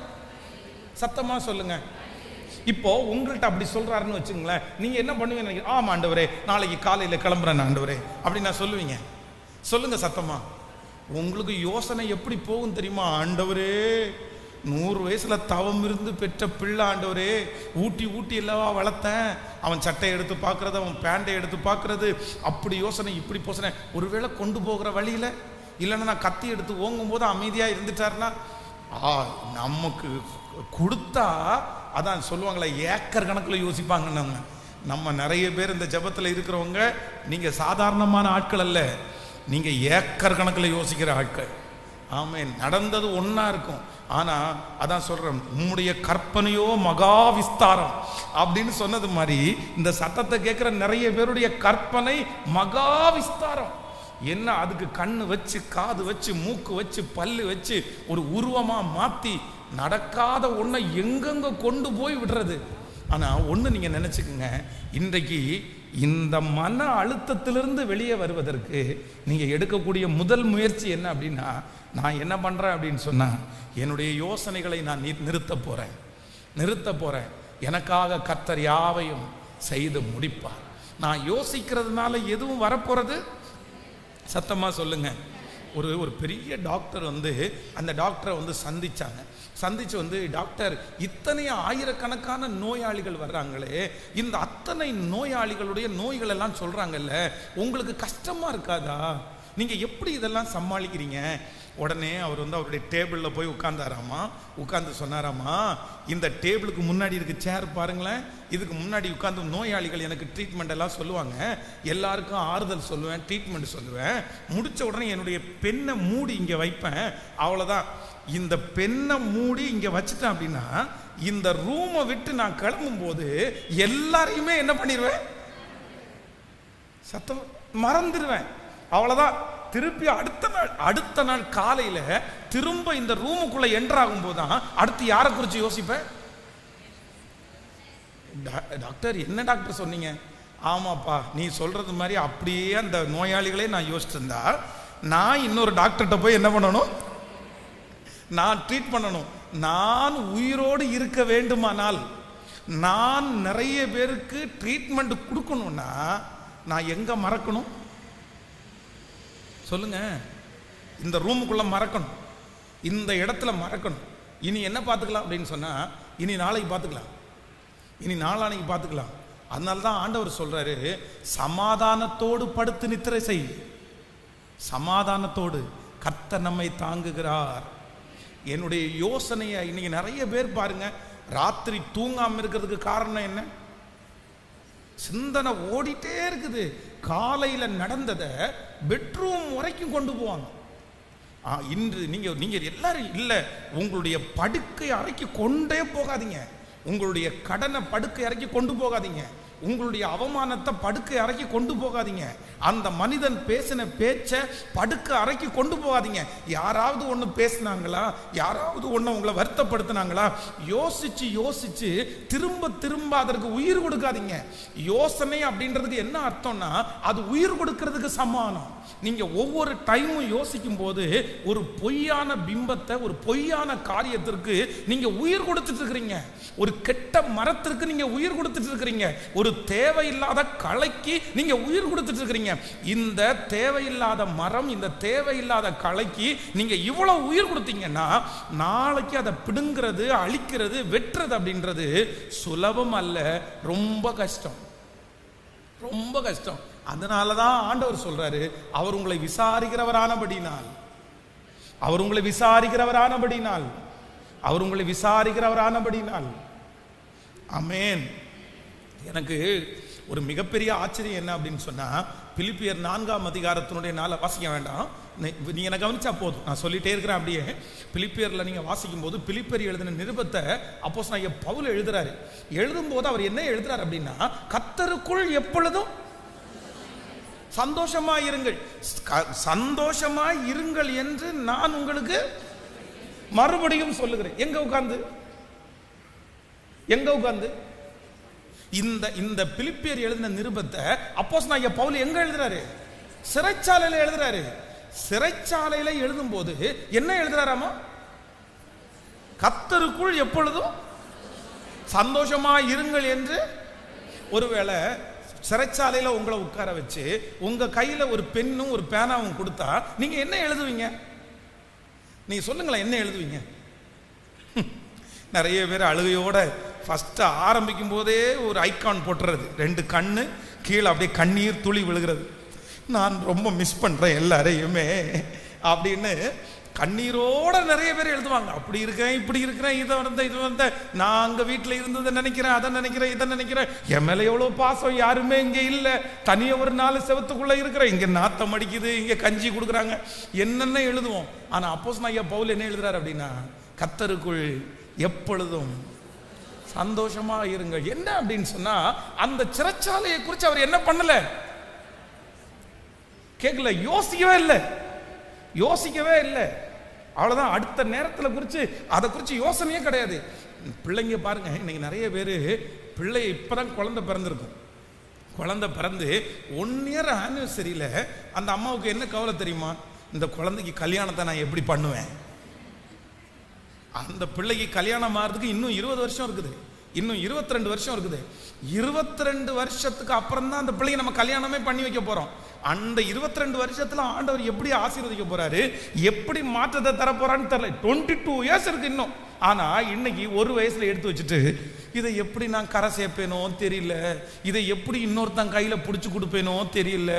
சத்தமா சொல்லுங்க. இப்போ உங்கள்கிட்ட அப்படி சொல்றாருன்னு வச்சுங்களேன், நீங்க என்ன பண்ணுவீங்க? ஆமா ஆண்டவரே, நாளைக்கு காலையில கிளம்புறேன் ஆண்டவரே அப்படி நான் சொல்லுவீங்க. சொல்லுங்க சத்தமா. உங்களுக்கு யோசனை எப்படி போகும் தெரியுமா? ஆண்டவரே 100 வயசுல தவம் இருந்து பெற்ற பிள்ளை ஆண்டவரே, ஊட்டி ஊட்டி இல்லவா வளர்த்தேன். அவன் சட்டையை எடுத்து பார்க்கறது, அவன் பேண்டை எடுத்து பார்க்கறது, அப்படி யோசனை இப்படி போசனை. ஒருவேளை கொண்டு போகிற வழியில இல்லைன்னா நான் கத்தி எடுத்து ஓங்கும் போது அமைதியா இருந்துட்டாருன்னா, நமக்கு கொடுத்தா அதான் சொல்லுவாங்களே ஏக்கர் கணக்கில் யோசிப்பாங்க. நம்ம நிறைய பேர் இந்த ஜபத்தில் இருக்கிறவங்க, நீங்க சாதாரணமான ஆட்கள் அல்ல, நீங்க ஏக்கர் கணக்கில் யோசிக்கிற ஆட்கள். ஆமென். நடந்தது ஒன்னா இருக்கும், ஆனா அதான் சொல்றேன், உம்முடைய கற்பனையோ மகா விஸ்தாரம் அப்படின்னு சொன்னது மாதிரி இந்த சத்தத்தை கேட்கிற நிறைய பேருடைய கற்பனை மகா விஸ்தாரம். என்ன அதுக்கு கண்ணு வச்சு, காது வச்சு, மூக்கு வச்சு, பல்லு வச்சு ஒரு உருவமா மாத்தி நடக்காத ஒன்றை எங்கெங்க கொண்டு போய் விடுறது. ஆனா ஒண்ணு நீங்க நினைச்சுக்குங்க, இன்றைக்கு இந்த மன அழுத்தத்திலிருந்து வெளியே வருவதற்கு நீங்க எடுக்கக்கூடிய முதல் முயற்சி என்ன அப்படின்னா, நான் என்ன பண்றேன் அப்படின்னு சொன்னா, என்னுடைய யோசனைகளை நான் நிறுத்த போறேன். எனக்காக கர்த்தர் யாவையும் செய்து முடிப்பார். நான் யோசிக்கிறதுனால எதுவும் வரப்போறது? சத்தமா சொல்லுங்க. ஒரு பெரிய டாக்டர் அந்த டாக்டரை சந்திச்சு டாக்டர், இத்தனை ஆயிரக்கணக்கான நோயாளிகள் வர்றாங்களே, இந்த அத்தனை நோயாளிகளுடைய நோய்கள் எல்லாம் சொல்றாங்கல்ல, உங்களுக்கு கஷ்டமா இருக்காதா? நீங்க எப்படி இதெல்லாம் சமாளிக்கிறீங்க? உடனே அவர் அவருடைய டேபிளில் போய் உட்கார்ந்தாராமா. உட்கார்ந்து சொன்னாராமா, இந்த டேபிளுக்கு முன்னாடி இருக்க சேர் பாருங்களேன், இதுக்கு முன்னாடி உட்கார்ந்து நோயாளிகள் எனக்கு ட்ரீட்மெண்ட் எல்லாம் சொல்லுவாங்க, எல்லாருக்கும் ஆறுதல் சொல்லுவேன், ட்ரீட்மெண்ட் சொல்லுவேன். முடிச்ச உடனே என்னுடைய பெண்ணை மூடி இங்கே வைப்பேன், அவ்வளோதான். இந்த பெண்ணை மூடி இங்கே வச்சுட்டேன் அப்படின்னா இந்த ரூமை விட்டு நான் கிளம்பும் போது எல்லாரையுமே என்ன பண்ணிடுவேன்? சத்தம் மறந்துடுவேன், அவ்வளோதான். திருப்பி அடுத்த நாள் காலையில திரும்ப இந்த ரூமுக்குள்ள என்டர் ஆகும் போதுதான் அடுத்து யாரை குறித்து யோசிப்பேன்? டாக்டர் என்ன டாக்டர் சொன்னீங்க? ஆமாப்பா, நீ சொல்றது மாதிரி அப்படியே அந்த நோயாளிகளே நான் யோசிச்சு இருந்தா நான் இன்னொரு டாக்டர்கிட்ட போய் என்ன பண்ணணும்? நான் ட்ரீட் பண்ணணும். நான் உயிரோடு இருக்க வேண்டுமானால், நான் நிறைய பேருக்கு ட்ரீட்மெண்ட் கொடுக்கணும்னா நான் எங்க மறக்கணும் சொல்லுங்க? இந்த ரூமுக்குள்ள மறக்கணும், இந்த இடத்துல மறக்கணும். இனி என்ன பார்த்துக்கலாம் அப்படின்னு சொன்னா, இனி நாளைக்கு பார்த்துக்கலாம், இனி நாளானைக்கு பார்த்துக்கலாம். அதனால தான் ஆண்டவர் சொல்றாரு, சமாதானத்தோடு படுத்து நித்திரை செய். சமாதானத்தோடு கர்த்தர் நம்மை தாங்குகிறார். என்னுடைய யோசனையை இன்னைக்கு நிறைய பேர் பாருங்க, ராத்திரி தூங்காம இருக்கிறதுக்கு காரணம் என்ன? சிந்தனை ஓடிட்டே இருக்குது. காலையில நடந்ததை பெட்ரூம் வரைக்கும் கொண்டு போவாங்க. இன்று நீங்க எல்லாரும் இல்ல, உங்களுடைய படுக்கை அறைக்கு கொண்டே போகாதீங்க, உங்களுடைய கடனை படுக்கை அறைக்கு கொண்டு போகாதீங்க, உங்களுடைய அவமானத்தை படுக்கை அறைக்கு கொண்டு போகாதீங்க, அந்த மனிதன் பேசின பேச்சை படுக்கை அறைக்கு கொண்டு போகாதீங்க. யாராவது ஒன்று பேசினாங்களா, யாராவது ஒன்று உங்களை வருத்தப்படுத்தினாங்களா, யோசிச்சு யோசிச்சு திரும்ப திரும்ப அதற்கு உயிர் கொடுக்காதீங்க. யோசனை அப்படின்றதுக்கு என்ன அர்த்தம்னா, அது உயிர் கொடுக்கறதுக்கு சமானம். நீங்க ஒவ்வொரு டைமும் யோசிக்கும் போது ஒரு பொய்யான பிம்பத்தை, ஒரு பொய்யான காரியத்திற்கு நீங்க உயிர் கொடுத்துட்டு இருக்கிறீங்க. ஒரு கெட்ட மரத்திற்கு நீங்க உயிர் கொடுத்துட்டு இருக்கிறீங்க. ஒரு தேவையில்லாத களைக்கு நீங்க உயிர் கொடுத்துட்டு இருக்கிறீங்க. இந்த தேவையில்லாத மரம், இந்த தேவையில்லாத களைக்கு நீங்க இவ்வளவு உயிர் கொடுத்தீங்கன்னா நாளைக்கு அதை பிடுங்கிறது, அழிக்கிறது, வெட்டுறது அப்படின்றது சுலபம் அல்ல, ரொம்ப கஷ்டம், ரொம்ப கஷ்டம். அதனாலதான் ஆண்டவர் சொல்றாரு, அவர் உங்களை விசாரிக்கிறவரானபடினால், அவர் உங்களை விசாரிக்கிறவரானபடினால், அவர் உங்களை விசாரிக்கிறவரானபடினால். ஆமென். எனக்கு ஒரு மிகப்பெரிய ஆச்சரியம் என்ன அப்படின்னு சொன்னா, பிலிப்பியர் 4ஆம் அதிகாரத்தினுடைய 4 வாசிக்க வேண்டாம், நீ எனக்கு கவனிச்சா போதும், நான் சொல்லிட்டே இருக்கிறேன். அப்படியே பிலிப்பியர்ல நீங்க வாசிக்கும் போது, பிலிப்பியர் எழுதின நிருபத்தை அப்போஸ்தலனாகிய பவுல் எழுதுறாரு. எழுதும் போது அவர் என்ன எழுதுறாரு அப்படின்னா, கர்த்தருக்குள் எப்பொழுதும் சந்தோஷமாய் இருங்கள், சந்தோஷமாய் இருங்கள் என்று நான் உங்களுக்கு மறுபடியும் சொல்லுகிறேன். எங்க உட்கார்ந்து? எங்க உட்கார்ந்து? இந்த பிலிப்பியர் எழுதின நிருபத்தை அப்போஸ்தலனாகிய பவுல் எங்க எழுதுறாரு? சிறைச்சாலையில எழுதுறாரு. சிறைச்சாலையில எழுதும் போது என்ன எழுதுறாராமா? கர்த்தருக்குள் எப்பொழுதும் சந்தோஷமா இருங்கள் என்று. ஒருவேளை சிறைச்சாலையில உங்களை உட்கார வச்சு உங்க கையில ஒரு பெண்ணும் ஒரு பேனாவும் கொடுத்தா நீங்க என்ன எழுதுவீங்க? நீங்க சொல்லுங்களேன், என்ன எழுதுவீங்க? நிறைய பேர் அழுகையோட ஃபர்ஸ்ட் ஆரம்பிக்கும் போதே ஒரு ஐகான் போட்டுறது, 2 கண்ணு கீழே அப்படியே கண்ணீர் துளி விழுகிறது, நான் ரொம்ப மிஸ் பண்றேன் எல்லாரையுமே அப்படின்னு கண்ணீரோட நிறைய பேர் எழுதுவாங்க. அப்படி இருக்கேன், இப்படி இருக்கிறேன், இதை வந்த நான் அங்க வீட்டில் இருந்ததை நினைக்கிறேன், அதை நினைக்கிறேன், இதை நினைக்கிறேன், என் மேல எவ்வளவு பாசம், யாருமே இங்க இல்ல, தனியா ஒரு 4 செவத்துக்குள்ள இருக்கிறேன், இங்க நாத்தம் அடிக்குது, இங்க கஞ்சி கொடுக்குறாங்க, என்னென்ன எழுதுவோம். ஆனா அப்போஸ்தலனாகிய பவுல் என்ன எழுதுறாரு அப்படின்னா, கர்த்தருக்குள் எப்பொழுதும் சந்தோஷமா இருங்கள். என்ன அப்படின்னு சொன்னா, அந்த சிறைச்சாலையை குறித்து அவர் என்ன பண்ணல, கேட்கல, யோசிக்கவே இல்லை, யோசிக்கவே இல்லை, அவ்வளவுதான். அடுத்த நேரத்தில் குறித்து அதை குறித்து யோசனையே கிடையாது. பிள்ளைங்க பாருங்க, இன்னைக்கு நிறைய பேர் பிள்ளை இப்பதான் குழந்தை பிறந்திருக்கும், குழந்தை பிறந்து 1 இயர் ஆனிவர்சரியில் அந்த அம்மாவுக்கு என்ன கவலை தெரியுமா? இந்த குழந்தைக்கு கல்யாணத்தை நான் எப்படி பண்ணுவேன். அந்த பிள்ளைக்கு கல்யாணம் ஆகிறதுக்கு இன்னும் 20 வருஷம் இருக்குது, இன்னும் 22 வருஷம் இருக்குது. 22 வருஷத்துக்கு அப்புறம் தான் அந்த பிள்ளையை நம்ம கல்யாணமே பண்ணி வைக்க போறோம். அந்த 22 வருஷத்துல ஆண்டவர் எப்படி ஆசீர்வதிக்க போறாரு, எப்படி மாற்றத்தை தர போறான்னு தெரியல. 22 இயர்ஸ் இருக்கு இன்னும். ஆனா இன்னைக்கு ஒரு வயசுல எடுத்து வச்சுட்டு இதை எப்படி நான் கரை சேர்ப்பேனோ தெரியல, இதை எப்படி இன்னொருத்தன் கையில பிடிச்சி கொடுப்பேனோ தெரியல,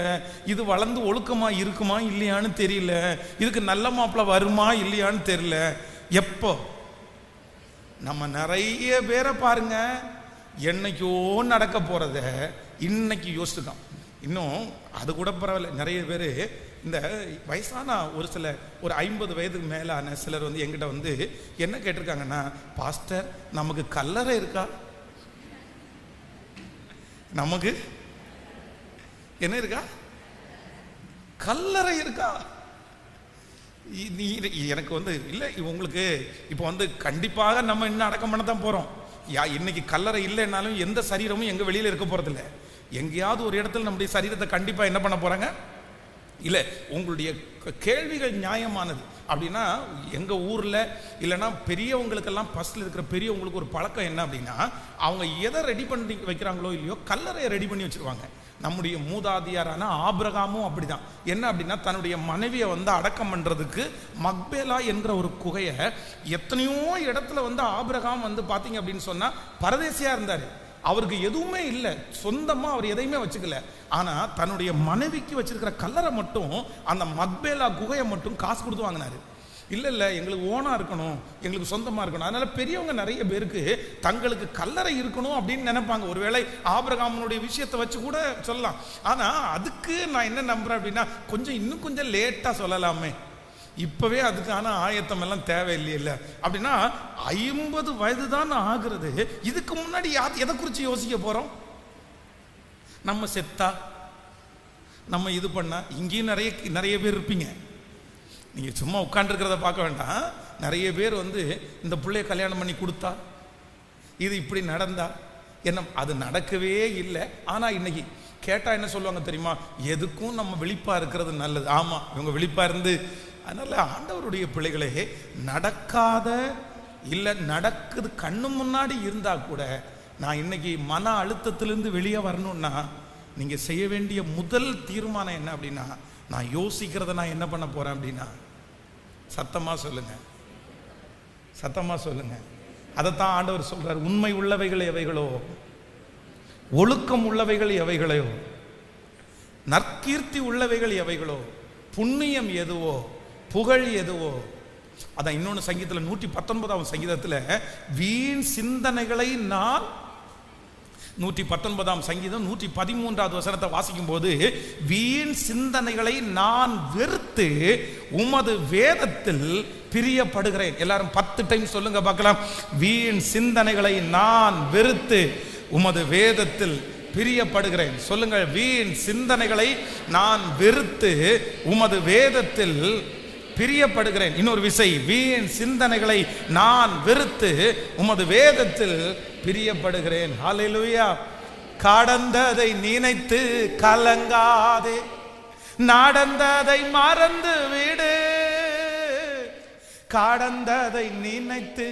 இது வளர்ந்து ஒழுக்கமா இருக்குமா இல்லையான்னு தெரியல, இதுக்கு நல்ல மாப்பிள்ள வருமா இல்லையான்னு தெரியல. எப்போ நம்ம நிறைய பேரை பாருங்க, என்னைக்கோ நடக்க போறத இன்னைக்கு யோசிச்சுதான். இன்னும் அது கூட பரவாயில்ல, நிறைய பேர் இந்த வயசான ஒரு 50 வயதுக்கு மேலான சிலர் வந்து எங்கிட்ட வந்து என்ன கேட்டிருக்காங்கன்னா, பாஸ்டர் நமக்கு கல்லறை இருக்கா, நமக்கு என்ன இருக்கா, கல்லறை இருக்கா? எனக்கு வந்து இல்லை, உங்களுக்கு இப்போ வந்து கண்டிப்பாக நம்ம இன்னும் அடக்கம் பண்ண தான் போறோம். இன்னைக்கு கல்லறை இல்லைன்னாலும் எந்த சரீரமும் எங்க வெளியில இருக்க போறதில்லை. எங்கேயாவது ஒரு இடத்துல நம்முடைய சரீரத்தை கண்டிப்பா என்ன பண்ண போறாங்க. இல்லை, உங்களுடைய கேள்விகள் நியாயமானது. அப்படின்னா எங்க ஊர்ல இல்லைன்னா பெரியவங்களுக்கெல்லாம் பஸ்ல இருக்கிற பெரியவங்களுக்கு ஒரு பழக்கம் என்ன அப்படின்னா, அவங்க எதை ரெடி பண்ணி வைக்கிறாங்களோ இல்லையோ கல்லறையை ரெடி பண்ணி வச்சிருவாங்க. நம்முடைய மூதாதியாரான ஆபிரகாமும் அப்படிதான். என்ன அப்படின்னா, தன்னுடைய மனைவியை வந்து அடக்கம் பண்றதுக்கு மக்பேலா என்கிற ஒரு குகையை எத்தனையோ இடத்துல வந்து ஆபிரகாம் வந்து பாத்தீங்க அப்படின்னு சொன்னா பரதேசியா இருந்தாரு. அவருக்கு எதுவுமே இல்லை, சொந்தமா அவர் எதையுமே வச்சுக்கல. ஆனா தன்னுடைய மனைவிக்கு வச்சிருக்கிற கல்லறை மட்டும், அந்த மக்பேலா குகையை மட்டும் காசு கொடுத்து வாங்கினாரு. இல்லை எங்களுக்கு ஓனா இருக்கணும், எங்களுக்கு சொந்தமா இருக்கணும். அதனால பெரியவங்க நிறைய பேருக்கு தங்களுக்கு கல்லறை இருக்கணும் அப்படின்னு நினைப்பாங்க. ஒருவேளை ஆபிரகாமனுடைய விஷயத்தை வச்சு கூட சொல்லலாம். ஆனா அதுக்கு நான் என்ன நம்புறேன் அப்படின்னா, இன்னும் கொஞ்சம் லேட்டா சொல்லலாமே, இப்பவே அதுக்கான ஆயத்தம் எல்லாம் தேவையில்லையில்ல. அப்படின்னா 50 வயது தான் ஆகுறது. இதுக்கு முன்னாடி எதை குறித்து யோசிக்க போறோம்? நம்ம செத்தா, நம்ம இது பண்ணா, இங்கேயும் நிறைய பேர் இருப்பீங்க. நீங்க சும்மா உட்காந்துருக்கிறத பார்க்க வேண்டாம். நிறைய பேர் வந்து இந்த பிள்ளைய கல்யாணம் பண்ணி கொடுத்தா, இது இப்படி நடந்தா என்ன, அது நடக்கவே இல்லை. ஆனா இன்னைக்கு கேட்டா என்ன சொல்லுவாங்க தெரியுமா, எதுக்கும் நம்ம விழிப்பா இருக்கிறது நல்லது. ஆமா, இவங்க விழிப்பா இருந்து. அதனால ஆண்டவருடைய பிள்ளைகளே, நடக்காத இல்லை நடக்குது கண்ணு முன்னாடி இருந்தா கூட, நான் இன்னைக்கு மன அழுத்தத்திலிருந்து வெளியே வரணும்னா நீங்க செய்ய வேண்டிய முதல் தீர்மானம் என்ன அப்படின்னா, நான் யோசிக்கிறத நான் என்ன பண்ண போறேன் அப்படின்னா, சத்தமா சொல்லுங்க, சத்தமா சொல்லுங்க. அதைத்தான் ஆண்டவர் சொல்றார். உண்மை உள்ளவைகள் எவைகளோ, ஒழுக்கம் உள்ளவைகள் எவைகளோ, நற்கீர்த்தி உள்ளவைகள் எவைகளோ, புண்ணியம் எதுவோ, புகழ் எதுவோ. அதான் இன்னொன்று சங்கீதத்தில் 119ஆம் சங்கீதத்தில் வீண் சிந்தனைகளை நான் 119ஆம் சங்கீதம் 113வது வசனத்தை வாசிக்கும் போது, வீண் சிந்தனைகளை நான் வெறுத்து உமது வேதத்தில் பிரியப்படுகிறேன். எல்லாரும் 10 டைம் சொல்லுங்க பார்க்கலாம். வீண் சிந்தனைகளை நான் வெறுத்து உமது வேதத்தில் பிரியப்படுகிறேன். சொல்லுங்கள், வீண் சிந்தனைகளை நான் வெறுத்து உமது வேதத்தில் பிரியப்படுகிறேன். இன்னொரு விசை, வீண் சிந்தனைகளை நான் வெறுத்து உமது வேதத்தில் பிரியப்படுகிறேன். ஹல்லேலூயா. கடந்ததை நினைத்து கலங்காதே, நடந்ததை மறந்து விடு. கடந்ததை நினைத்து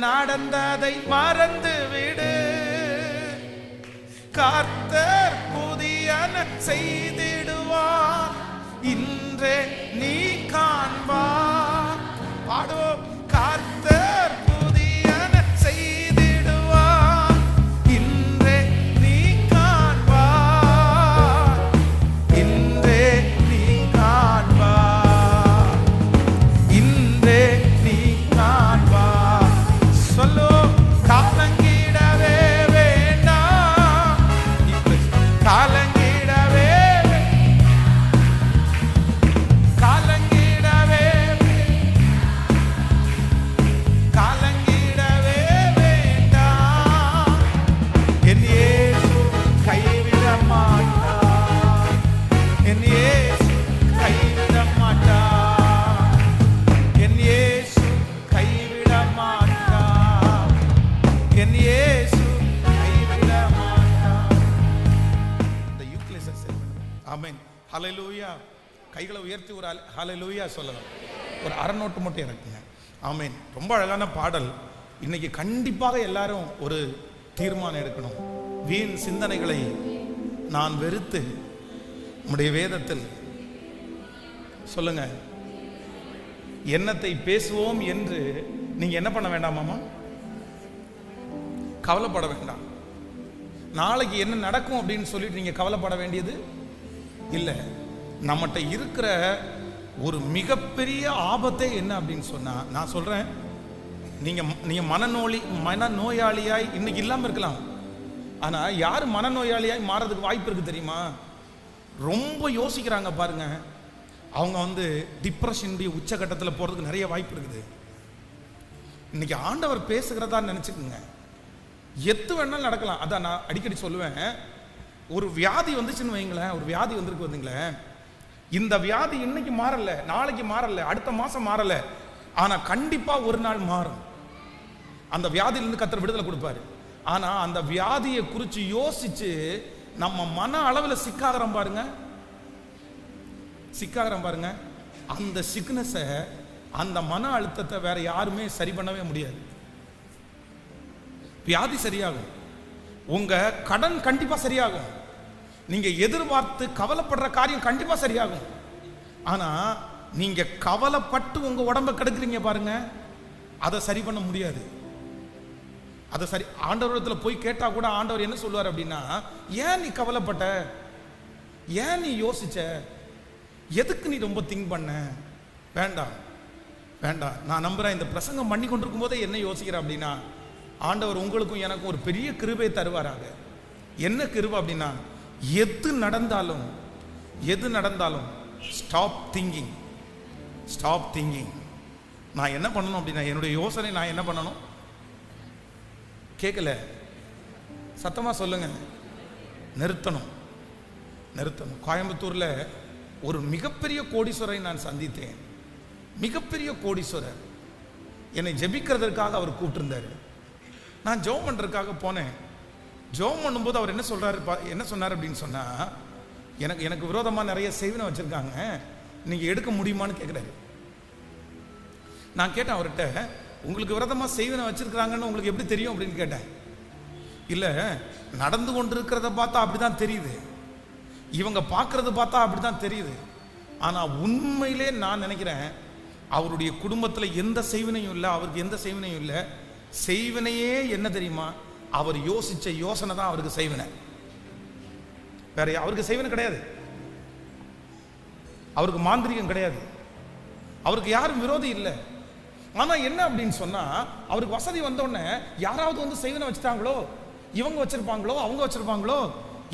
நடந்ததை மறந்து விடு. கர்த்தர் புதியன செய்திடுவார், இன்றே நீ காண்பார். பாடுவோம். கர்த்தர் புதியன செய்திடுவார், இன்றே நீ காண்பார், இன்றே நீ காண்பார், இன்றே நீ காண்பார். சொல்லு, காலங்கிடவே வேண்டாம், காலங்கிடவே காலங்கிடவே காலங்கிடவே வேண்டாம். என் இயேசு கைவிட மாட்டார், என் இயேசு கைவிட மாட்டார், என் இயேசு கைவிட மாட்டார், என் இயேசு கைவிட மாட்டார். இந்த யூக்லிஸை சரி பண்ணுங்க. ஆமென். ஹல்லேலூயா. கைகளை உயர்த்தி ஒரு ஹல்லேலூயா சொல்லலாம். ஒரு அரைநோட்டு மட்டும் இறக்குங்க. ஆமென். ரொம்ப அழகான பாடல். இன்னைக்கு கண்டிப்பாக எல்லாரும் ஒரு தீர்மானம் எடுக்கணும். வீண் சிந்தனைகளை நான் வெறுத்து உம்முடைய வேதத்தில் சொல்லுங்க என்னத்தை பேசுவோம் என்று நீங்க என்ன பண்ண வேண்டாமாமா? கவலைப்பட வேண்டாம். நாளைக்கு என்ன நடக்கும் அப்படின்னு சொல்லிட்டு நீங்க கவலைப்பட வேண்டியது இல்லை. நம்மகிட்ட இருக்கிற ஒரு மிகப்பெரிய ஆபத்தே என்ன அப்படின்னு சொன்னா, நான் சொல்றேன், நீங்க மனநோயாளியாய் இன்னைக்கு இல்லாம இருக்கலாம். ஆனா யாரு மனநோயாளியாய் மாறதுக்கு வாய்ப்பு இருக்கு தெரியுமா? ரொம்ப யோசிக்கிறாங்க பாருங்க, அவங்க டிப்ரெஷனுடைய உச்சகட்டத்தில் போறதுக்கு நிறைய வாய்ப்பு இருக்குது. இன்னைக்கு ஆண்டவர் பேசுகிறதா நினைச்சுக்குங்க, எது வேணாலும் நடக்கலாம். அதான் நான் அடிக்கடி சொல்லுவேன், ஒரு வியாதி வந்துச்சுன்னு வைங்களேன், ஒரு வியாதி வந்திருக்கு வந்துங்களேன், இந்த வியாதி இன்னைக்கு மாறல, நாளைக்கு மாறல, அடுத்த மாசம் மாறல, ஆனா கண்டிப்பா ஒரு நாள் மாறும். அந்த வியாதியிலிருந்து கர்த்தர் விடுதலை கொடுப்பாரு. ஆனா அந்த வியாதியை குறித்து யோசிச்சு நம்ம மன அளவில் சிக்காகிறோம் பாருங்க, அந்த சிக்னஸை, அந்த மன அழுத்தத்தை வேற யாருமே சரி பண்ணவே முடியாது. வியாதி சரியாகும், உங்க கடன் கண்டிப்பா சரியாகும், நீங்க எதிர்பார்த்து கவலைப்படுற காரியம் கண்டிப்பா சரியாகும். ஆனா நீங்க கவலைப்பட்டு உங்க உடம்ப கெடுக்குறீங்க பாருங்க, அதை சரி பண்ண முடியாது. அதை சரி ஆண்டவரிடத்துல போய் கேட்டா கூட ஆண்டவர் என்ன சொல்லுவார் அப்படின்னா, ஏன் நீ கவலைப்பட்ட, ஏன் நீ யோசிச்ச, எதுக்கு நீ ரொம்ப திங்க் பண்ண? வேண்டாம் வேண்டாம். நான் நம்புறேன், இந்த பிரசங்கம் பண்ணி கொண்டிருக்கும் போதே என்ன யோசிக்கிறேன் அப்படின்னா, ஆண்டவர் உங்களுக்கும் எனக்கும் ஒரு பெரிய கிருபை தருவாராக. என்ன கிருபை அப்படின்னா, எது நடந்தாலும் ஸ்டாப் திங்கிங். நான் என்ன பண்ணணும் அப்படின்னா, என்னுடைய யோசனை நான் என்ன பண்ணணும்? கேட்கல, சத்தமா சொல்லுங்க. நிறுத்தணும். கோயம்புத்தூர்ல ஒரு மிகப்பெரிய கோடீஸ்வரரை நான் சந்தித்தேன். மிகப்பெரிய கோடீஸ்வரர். என்னை ஜெபிக்கிறதுக்காக அவர் கூப்பிட்டிருந்தாரு. நான் ஜெபம் பண்றதுக்காக போனேன். ஜெபம் பண்ணும்போது அவர் என்ன சொன்னார் அப்படின்னு சொன்னா, எனக்கு விரோதமா நிறைய செய்வினை வச்சிருக்காங்க, நீங்க எடுக்க முடியுமான்னு கேட்கிறாரு. நான் கேட்டேன் அவர்கிட்ட, உங்களுக்கு விரோதமா செய்வினை வச்சிருக்காங்கன்னு உங்களுக்கு எப்படி தெரியும் அப்படின்னு கேட்டேன். இல்ல, நடந்து கொண்டிருக்கிறத பார்த்தா அப்படிதான் தெரியுது, இவங்க பார்க்கறது பார்த்தா அப்படிதான் தெரியுது. ஆனா உண்மையிலே நான் நினைக்கிறேன், அவருடைய குடும்பத்துல எந்த செய்வினையும் இல்லை, அவருக்கு எந்த செய்வினையும் இல்லை. செய்வினையே என்ன தெரியுமா? அவர் யோசிச்ச யோசனை தான் அவருக்கு செய்வினை, வேற அவருக்கு செய்வினை கிடையாது. அவருக்கு மாந்திரிகம் கிடையாது, அவருக்கு யாரும் விரோதி இல்லை. ஆனா என்ன அப்படின்னு சொன்னா, அவருக்கு வசதி வந்தோடனே யாராவது செய்வினை வச்சுட்டாங்களோ, இவங்க வச்சிருப்பாங்களோ, அவங்க வச்சிருப்பாங்களோ,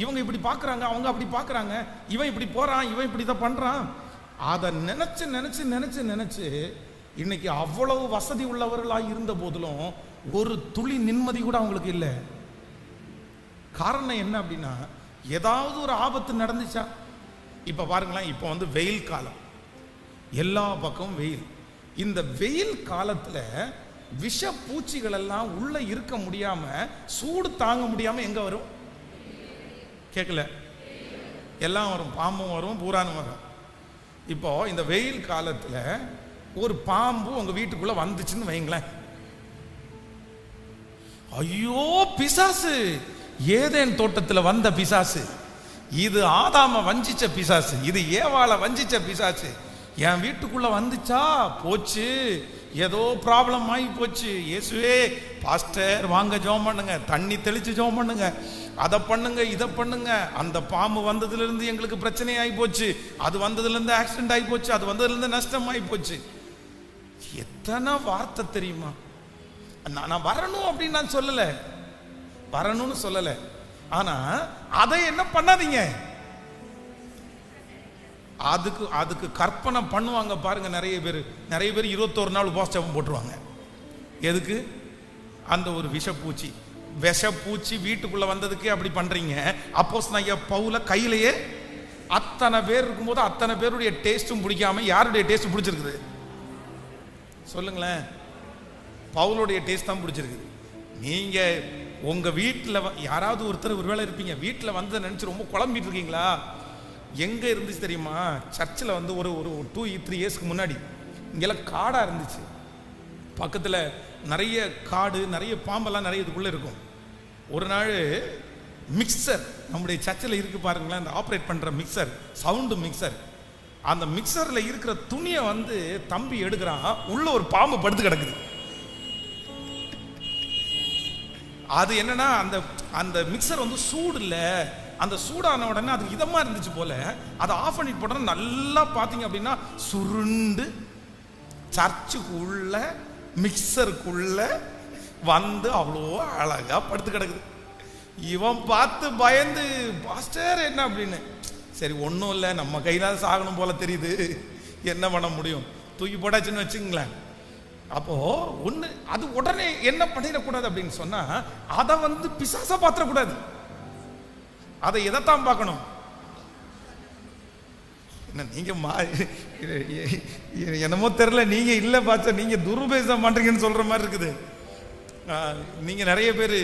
இவங்க இப்படி பாக்குறாங்க, அவங்க அப்படி பாக்குறாங்க, இவன் இப்படி போறான், இவன் இப்படி தான் பண்றான், அதை நினைச்சு இன்னைக்கு அவ்வளவு வசதி உள்ளவர்களாக இருந்த போதிலும் ஒரு துளி நிம்மதி கூட அவங்களுக்கு இல்லை. காரணம் என்ன அப்படின்னா, ஏதாவது ஒரு ஆபத்து நடந்துச்சா? இப்ப பாருங்களேன், இப்ப வெயில் காலம், எல்லா பக்கமும் வெயில். இந்த வெயில் காலத்துல விஷ பூச்சிகள் எல்லாம் உள்ள இருக்க முடியாம, சூடு தாங்க முடியாம எங்க வரும்? கேட்கல, எல்லாம் வரும், பாம்பும் வரும், பூரானும் வரும். இப்போ இந்த வெயில் காலத்துல ஒரு பாம்பு உங்க வீட்டுக்குள்ள வந்துச்சுன்னு வைங்களேன், ஐயோ பிசாசு, ஏதேன் தோட்டத்தில் வந்த பிசாசு, இது ஆதாம வஞ்சிச்ச பிசாசு, இது ஏவாள வஞ்சிச்ச பிசாசு, என் வீட்டுக்குள்ள வந்துச்சா போச்சு, ஏதோ ப்ராப்ளம் ஆகி போச்சு. இயேசுவே, பாஸ்டர் வாங்க ஜெபம் பண்ணுங்க, தண்ணி தெளிச்சு ஜெபம் பண்ணுங்க, அதை பண்ணுங்க, இதை பண்ணுங்க. அந்த பாம்பு வந்ததுல இருந்து எங்களுக்கு பிரச்சனை ஆகி போச்சு, அது வந்ததுல இருந்து ஆக்சிடென்ட் ஆகி போச்சு, அது வந்ததுல இருந்து நஷ்டம் ஆகி போச்சு. எத்தனை வார்த்தை தெரியுமா? நான் வரணும் அப்படின்னு நான் சொல்லல, வரணும்னு சொல்லல. ஆனா அதை என்ன பண்ணாதீங்க, அதுக்கு கற்பனை பண்ணுவாங்க பாருங்க. நிறைய பேர் 21 நாள் உபவாசம் போட்டுருவாங்க. எதுக்கு? அந்த ஒரு விஷப்பூச்சி வீட்டுக்குள்ள வந்ததுக்கே அப்படி பண்றீங்க. அப்போஸ்தலனாகிய பவுல கையிலேயே அத்தனை பேர் இருக்கும்போது அத்தனை பேருடைய டேஸ்டும் பிடிக்காம யாருடைய டேஸ்ட் பிடிச்சிருக்குது சொல்லுங்களேன்? பவுலுடைய டேஸ்ட் தான் பிடிச்சிருக்குது. நீங்க உங்க வீட்டில் யாராவது ஒருத்தர் ஒருவேளை இருப்பீங்க, வீட்டில் வந்து நினைச்சு ரொம்ப குழம்பிட்டு இருக்கீங்களா? எங்க இருந்துச்சு தெரியுமா? சர்ச்சில் ஒரு 2-3 இயர்ஸ்க்கு முன்னாடி இங்கெல்லாம் காடா இருந்துச்சு. பக்கத்துல நிறைய காடு, நிறைய பாம்பெல்லாம் நிறைய இதுக்குள்ள இருக்கும். ஒரு நாள் மிக்சர் நம்முடைய சர்ச்சில் இருக்கு பாருங்களேன், அந்த ஆப்ரேட் பண்ற மிக்சர், சவுண்டு மிக்சர், அந்த மிக்சர்ல இருக்கிற துணியை வந்து தம்பி எடுக்கிறான், உள்ள ஒரு பாம்பு படுத்து கிடக்குது. அது என்னன்னா அந்த அந்த மிக்சர் வந்து சூடு இல்லை, அந்த சூடான உடனே அது இதமா இருந்துச்சு போல, அதை ஆஃப் பண்ணிட்டு போட்டா நல்லா பார்த்தீங்க அப்படின்னா சுருண்டு சர்ச்சுக்குள்ள மிக்சருக்குள்ள வந்து அவ்வளோ அழகா படுத்து கிடக்குது. இவன் பார்த்து பயந்து, பாஸ்டர் என்ன அப்படின்னு. சரி ஒன்றும் இல்லை, நம்ம கையில சாகணும் போல தெரியுது, என்ன பண்ண முடியும், தூக்கி போட்டாச்சுன்னு வச்சுங்களேன். அப்போ ஒன்று அது உடனே என்ன பண்ணிடக்கூடாது அப்படின்னு சொன்னா, அதை வந்து பிசாசா பாத்திரக்கூடாது, அதை எதைத்தான் பார்க்கணும். என்ன நீங்க என்னமோ தெரியல, நீங்க இல்ல பாச்சா நீங்க துருபேசம் பண்றீங்கன்னு சொல்ற மாதிரி இருக்குது. நீங்க நிறைய பேரு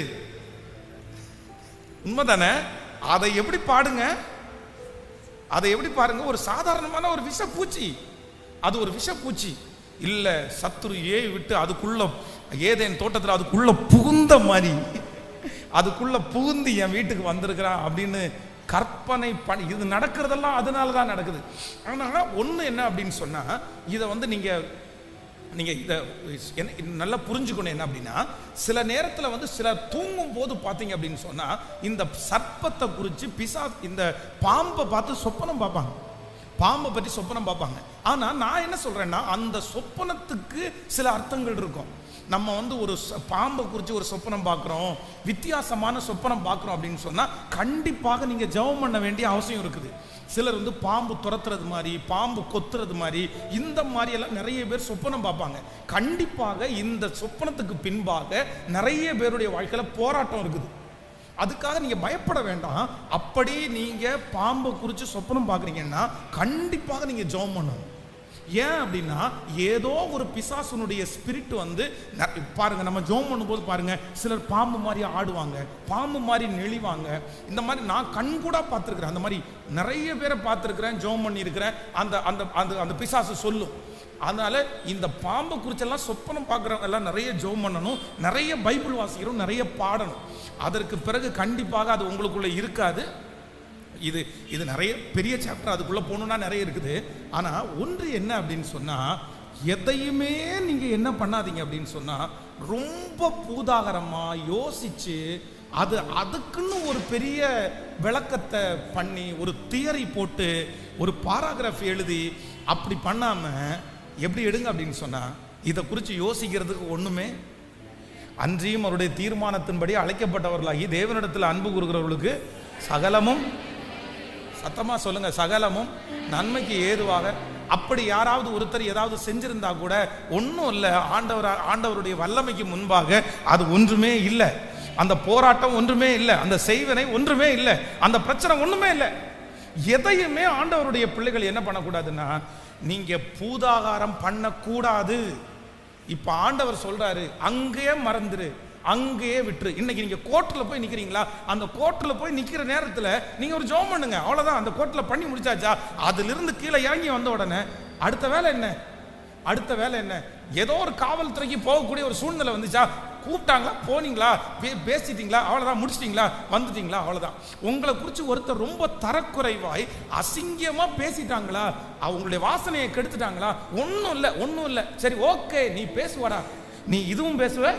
உண்மைதானே. அதை எப்படி பாடுங்க, அதை எப்படி பாருங்க. ஒரு சாதாரணமான ஒரு விஷப்பூச்சி, அது ஒரு விஷப்பூச்சி இல்ல, சத்துரு ஏய் விட்டு அதுக்குள்ள ஏதேன் தோட்டத்தில் அதுக்குள்ள புகுந்த மாதிரி, அதுக்குள்ள புகுந்து என் வீட்டுக்கு வந்திருக்கிறான் அப்படின்னு கற்பனை பண்ணி, இது நடக்கிறதெல்லாம் அதனால தான் நடக்குது. ஆனால் ஒன்று என்ன அப்படின்னு சொன்னா, இதை வந்து நீங்க இதை நல்லா புரிஞ்சுக்கணும். என்ன அப்படின்னா, சில நேரத்தில் வந்து சிலர் தூங்கும் போது பார்த்தீங்க அப்படின்னு சொன்னா, இந்த சர்ப்பத்தை குறித்து இந்த பாம்பை பார்த்து சொப்பனம் பார்ப்பாங்க, பாம்பை பற்றி சொப்பனம் பார்ப்பாங்க. ஆனால் நான் என்ன சொல்றேன்னா, அந்த சொப்பனத்துக்கு சில அர்த்தங்கள் இருக்கும். நம்ம வந்து ஒரு பாம்பை குறித்து ஒரு சொப்பனம் பார்க்குறோம், வித்தியாசமான சொப்பனம் பார்க்குறோம் அப்படின்னு சொன்னால் கண்டிப்பாக நீங்கள் ஜெபம் பண்ண வேண்டிய அவசியம் இருக்குது. சிலர் வந்து பாம்பு துரத்துறது மாதிரி, பாம்பு கொத்துறது மாதிரி, இந்த மாதிரி எல்லாம் நிறைய பேர் சொப்பனம் பார்ப்பாங்க. கண்டிப்பாக இந்த சொப்பனத்துக்கு பின்பாக நிறைய பேருடைய வாழ்க்கையில் போராட்டம் இருக்குது. அதுக்காக நீங்க பயப்பட வேண்டாம். அப்படி நீங்க பாம்பை குறித்து சொப்பனம் பார்க்குறீங்கன்னா கண்டிப்பாக நீங்க ஜெபம் பண்ணணும். ஏன் அப்படின்னா, ஏதோ ஒரு பிசாசுனுடைய ஸ்பிரிட் வந்து பாருங்க, நம்ம ஜெபம் பண்ணும்போது பாருங்க, சிலர் பாம்பு மாதிரி ஆடுவாங்க, பாம்பு மாதிரி நெளிவாங்க. இந்த மாதிரி நான் கண்கூடா பார்த்துருக்கிறேன், அந்த மாதிரி நிறைய பேரை பார்த்துருக்கிறேன், ஜெபம் பண்ணியிருக்கிறேன். அந்த அந்த அந்த அந்த பிசாசு சொல்லும். அதனால இந்த பாம்பை குறிச்செல்லாம் சொப்பனம் பார்க்குறவங்க எல்லாம் நிறைய ஜெபம் பண்ணணும், நிறைய பைபிள் வாசிக்கிறோம், நிறைய பாடணும். அதற்கு பிறகு கண்டிப்பாக அது உங்களுக்குள்ள இருக்காது. இது இது நிறைய பெரிய சாப்டர், அதுக்குள்ள போகணும்னா நிறைய இருக்குது. ஆனா ஒன்று என்ன அப்படின்னு சொன்னா, எதையுமே நீங்க என்ன பண்ணாதீங்க அப்படின்னு சொன்னா, ரொம்ப பூதாகரமா யோசிச்சு அதுக்குன்னு ஒரு பெரிய விளக்கத்தை பண்ணி, ஒரு தியரி போட்டு, ஒரு பாராகிராஃப் எழுதி அப்படி பண்ணாம எப்படி எடுங்க அப்படின்னு சொன்னா, இதை குறித்து யோசிக்கிறதுக்கு ஒண்ணுமே. அன்றியும் அவருடைய தீர்மானத்தின்படி அழைக்கப்பட்டவர்களாகி தேவனிடத்தில் அன்பு கூறுகிறவர்களுக்கு சகலமும், சத்தமா சொல்லுங்க, சகலமும் நன்மைக்கு ஏதுவாக. அப்படி யாராவது ஒருத்தர் ஏதாவது செஞ்சிருந்தா கூட ஒன்றும் இல்லை, ஆண்டவருடைய வல்லமைக்கு முன்பாக அது ஒன்றுமே இல்லை. அந்த போராட்டம் ஒன்றுமே இல்லை, அந்த செய்வனை ஒன்றுமே இல்லை, அந்த பிரச்சனை ஒன்றுமே இல்லை. எதையுமே ஆண்டவருடைய பிள்ளைகள் என்ன பண்ணக்கூடாதுன்னா, நீங்க பூதாகாரம் பண்ணக்கூடாது. இப்ப ஆண்டவர் சொல்றாரு, அங்கேயே மறந்துரு, அங்கேயே விட்டுரு. இன்னைக்கு நீங்க கோர்ட்ல போய் நிக்கிறீங்களா, அந்த கோர்ட்ல போய் நிக்கிற நேரத்துல நீங்க ஒரு ஜெபம் பண்ணுங்க, அவ்வளவுதான். அந்த கோர்ட்ல பண்ணி முடிச்சாச்சா, அதுல இருந்து கீழே இறங்கி வந்த உடனே அடுத்த வேலை என்ன, அடுத்த வேலை என்ன? ஏதோ ஒரு காவல்துறைக்கு போகக்கூடிய ஒரு சூழ்நிலை வந்துச்சா, கூப்பிட்டாங்களா, போனீங்களா, பேசிட்டீங்களா, அவ்வளவுதான், முடிச்சிட்டீங்களா, வந்துட்டீங்களா, அவ்வளவுதான். உங்களை குறித்து ஒருத்தர் ரொம்ப தரக்குறைவாய் அசிங்கமா பேசிட்டாங்களா, அவங்களுடைய வாசனையை கெடுத்துட்டாங்களா, ஒன்றும் இல்லை, ஒன்றும் இல்லை, சரி ஓகே, நீ பேசுவாடா, நீ இதுவும் பேசுவ,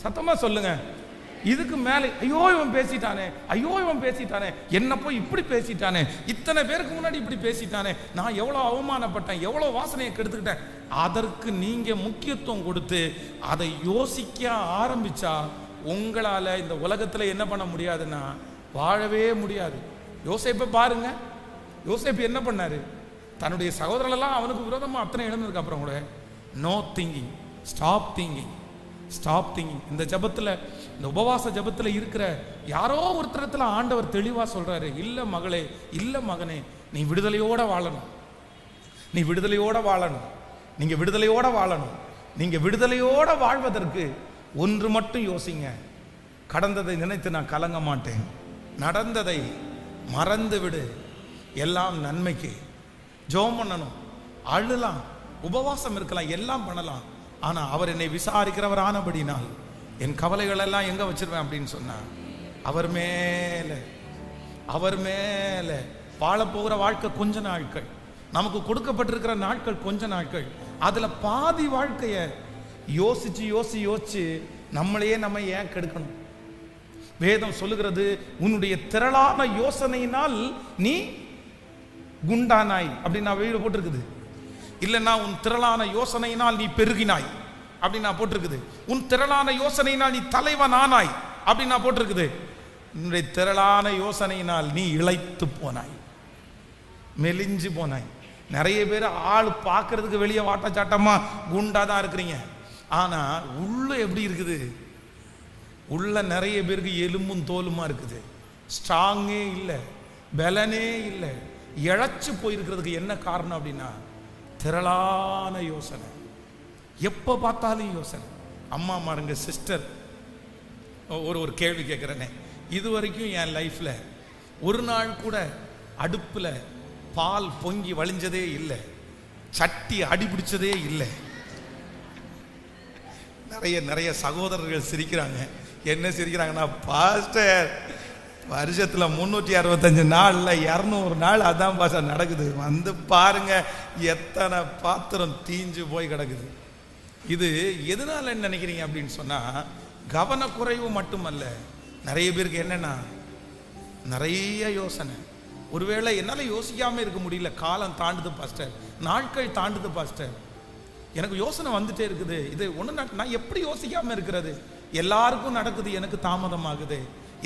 சத்தமா சொல்லுங்க. இதுக்கு மேலே ஐயோ இவன் பேசிட்டானே, ஐயோ இவன் பேசிட்டானே, என்ன போய் இப்படி பேசிட்டானே, இத்தனை பேருக்கு முன்னாடி இப்படி பேசிட்டானே, நான் எவ்வளோ அவமானப்பட்டேன், எவ்வளோ வாசனையை கெடுத்துக்கிட்டேன். அதற்கு நீங்க முக்கியத்துவம் கொடுத்து அதை யோசிக்க ஆரம்பிச்சா உங்களால இந்த உலகத்துல என்ன பண்ண முடியாதுன்னா, வாழவே முடியாது. யோசேப்பை பாருங்க, யோசேப்பு என்ன பண்ணாரு, தன்னுடைய சகோதரர்களெல்லாம் அவனுக்கு விரோதமா அத்தனை எழுந்ததுக்கு அப்புறம் கூட no thinking, stop thinking, stop thinking. இந்த ஜபத்துல, இந்த உபவாச ஜபத்துல இருக்கிற யாரோ ஒருத்தரத்துல ஆண்டவர் தெளிவா சொல்றாரு, இல்ல மகளே, இல்ல மகனே, நீ விடுதலையோட வாழணும், நீ விடுதலையோட வாழணும், நீங்க விடுதலையோட வாழணும். நீங்க விடுதலையோட வாழ்வதற்கு ஒன்று மட்டும் யோசிங்க, கடந்ததை நினைத்து நான் கலங்க மாட்டேன், நடந்ததை மறந்து விடு, எல்லாம் நன்மைக்கு. ஜெபம் பண்ணணும், அழலாம், உபவாசம் இருக்கலாம், எல்லாம் பண்ணலாம். ஆனா அவர் என்னை விசாரிக்கிறவர் ஆனபடினால் என் கவலைகள் எல்லாம் எங்க வச்சிருவேன் அப்படின்னு சொன்னா, அவர் மேல வாழ போகிற வாழ்க்கை கொஞ்ச நாட்கள், நமக்கு கொடுக்கப்பட்டிருக்கிற நாட்கள் கொஞ்ச நாட்கள். அதுல பாதி வாழ்க்கைய யோசிச்சு யோசிச்சு யோசிச்சு நம்மளையே நம்ம ஏன் கெடுக்கணும்? வேதம் சொல்லுகிறது, உன்னுடைய திரளான யோசனையினால் நீ குண்டானாய் அப்படின்னு நான் வீடு போட்டிருக்குது. இல்லைன்னா உன் திரளான யோசனையினால் நீ பெருகினாய் அப்படின்னு நான் போட்டிருக்குது. உன் திரளான யோசனையினால் நீ தலைவன் ஆனாய் அப்படின்னு நான் போட்டிருக்குது. உன்னுடைய திரளான யோசனையினால் நீ இளைத்து போனாய், மெலிஞ்சு போனாய். நிறைய பேர் ஆள் பார்க்கறதுக்கு வெளியே வாட்டச்சாட்டமா குண்டா தான் இருக்கிறீங்க, ஆனா உள்ள எப்படி இருக்குது? உள்ள நிறைய பேருக்கு எலும்பும் தோலுமா இருக்குது, ஸ்ட்ராங்கே இல்லை, பலனே இல்லை. இழைச்சு போயிருக்கிறதுக்கு என்ன காரணம் அப்படின்னா திரளான யோசனை, எப்போ பார்த்தாலும் யோசனை. அம்மா மாருங்க, சிஸ்டர், ஒரு கேள்வி கேட்குறேனே, இது வரைக்கும் என் லைஃப்ல ஒரு நாள் கூட அடுப்புல பால் பொங்கி வழிஞ்சதே இல்லை, சட்டி அடிபிடிச்சதே இல்லை. நிறைய நிறைய சகோதரர்கள் சிரிக்கிறாங்க. என்ன சிரிக்கிறாங்கன்னா, பாஸ்டர் வருஷத்துல 365 நாள்ல 200 நாள் அதான் பாஸ்டர் நடக்குது, வந்து பாருங்க எத்தனை பாத்திரம் தீஞ்சு போய் கிடக்குது. இது எதனால நினைக்கிறீங்க அப்படின்னு சொன்னா, கவனக்குறைவு மட்டுமல்ல, நிறைய பேருக்கு என்னன்னா நிறைய யோசனை. ஒருவேளை என்னால் யோசிக்காம இருக்க முடியல, காலம் தாண்டுது பாஸ்டர், நாட்கள் தாண்டுது பாஸ்டர், எனக்கு யோசனை வந்துட்டே இருக்குது, இது ஒன்று நான் எப்படி யோசிக்காம இருக்கிறது? எல்லாருக்கும் நடக்குது, எனக்கு தாமதமாகுது,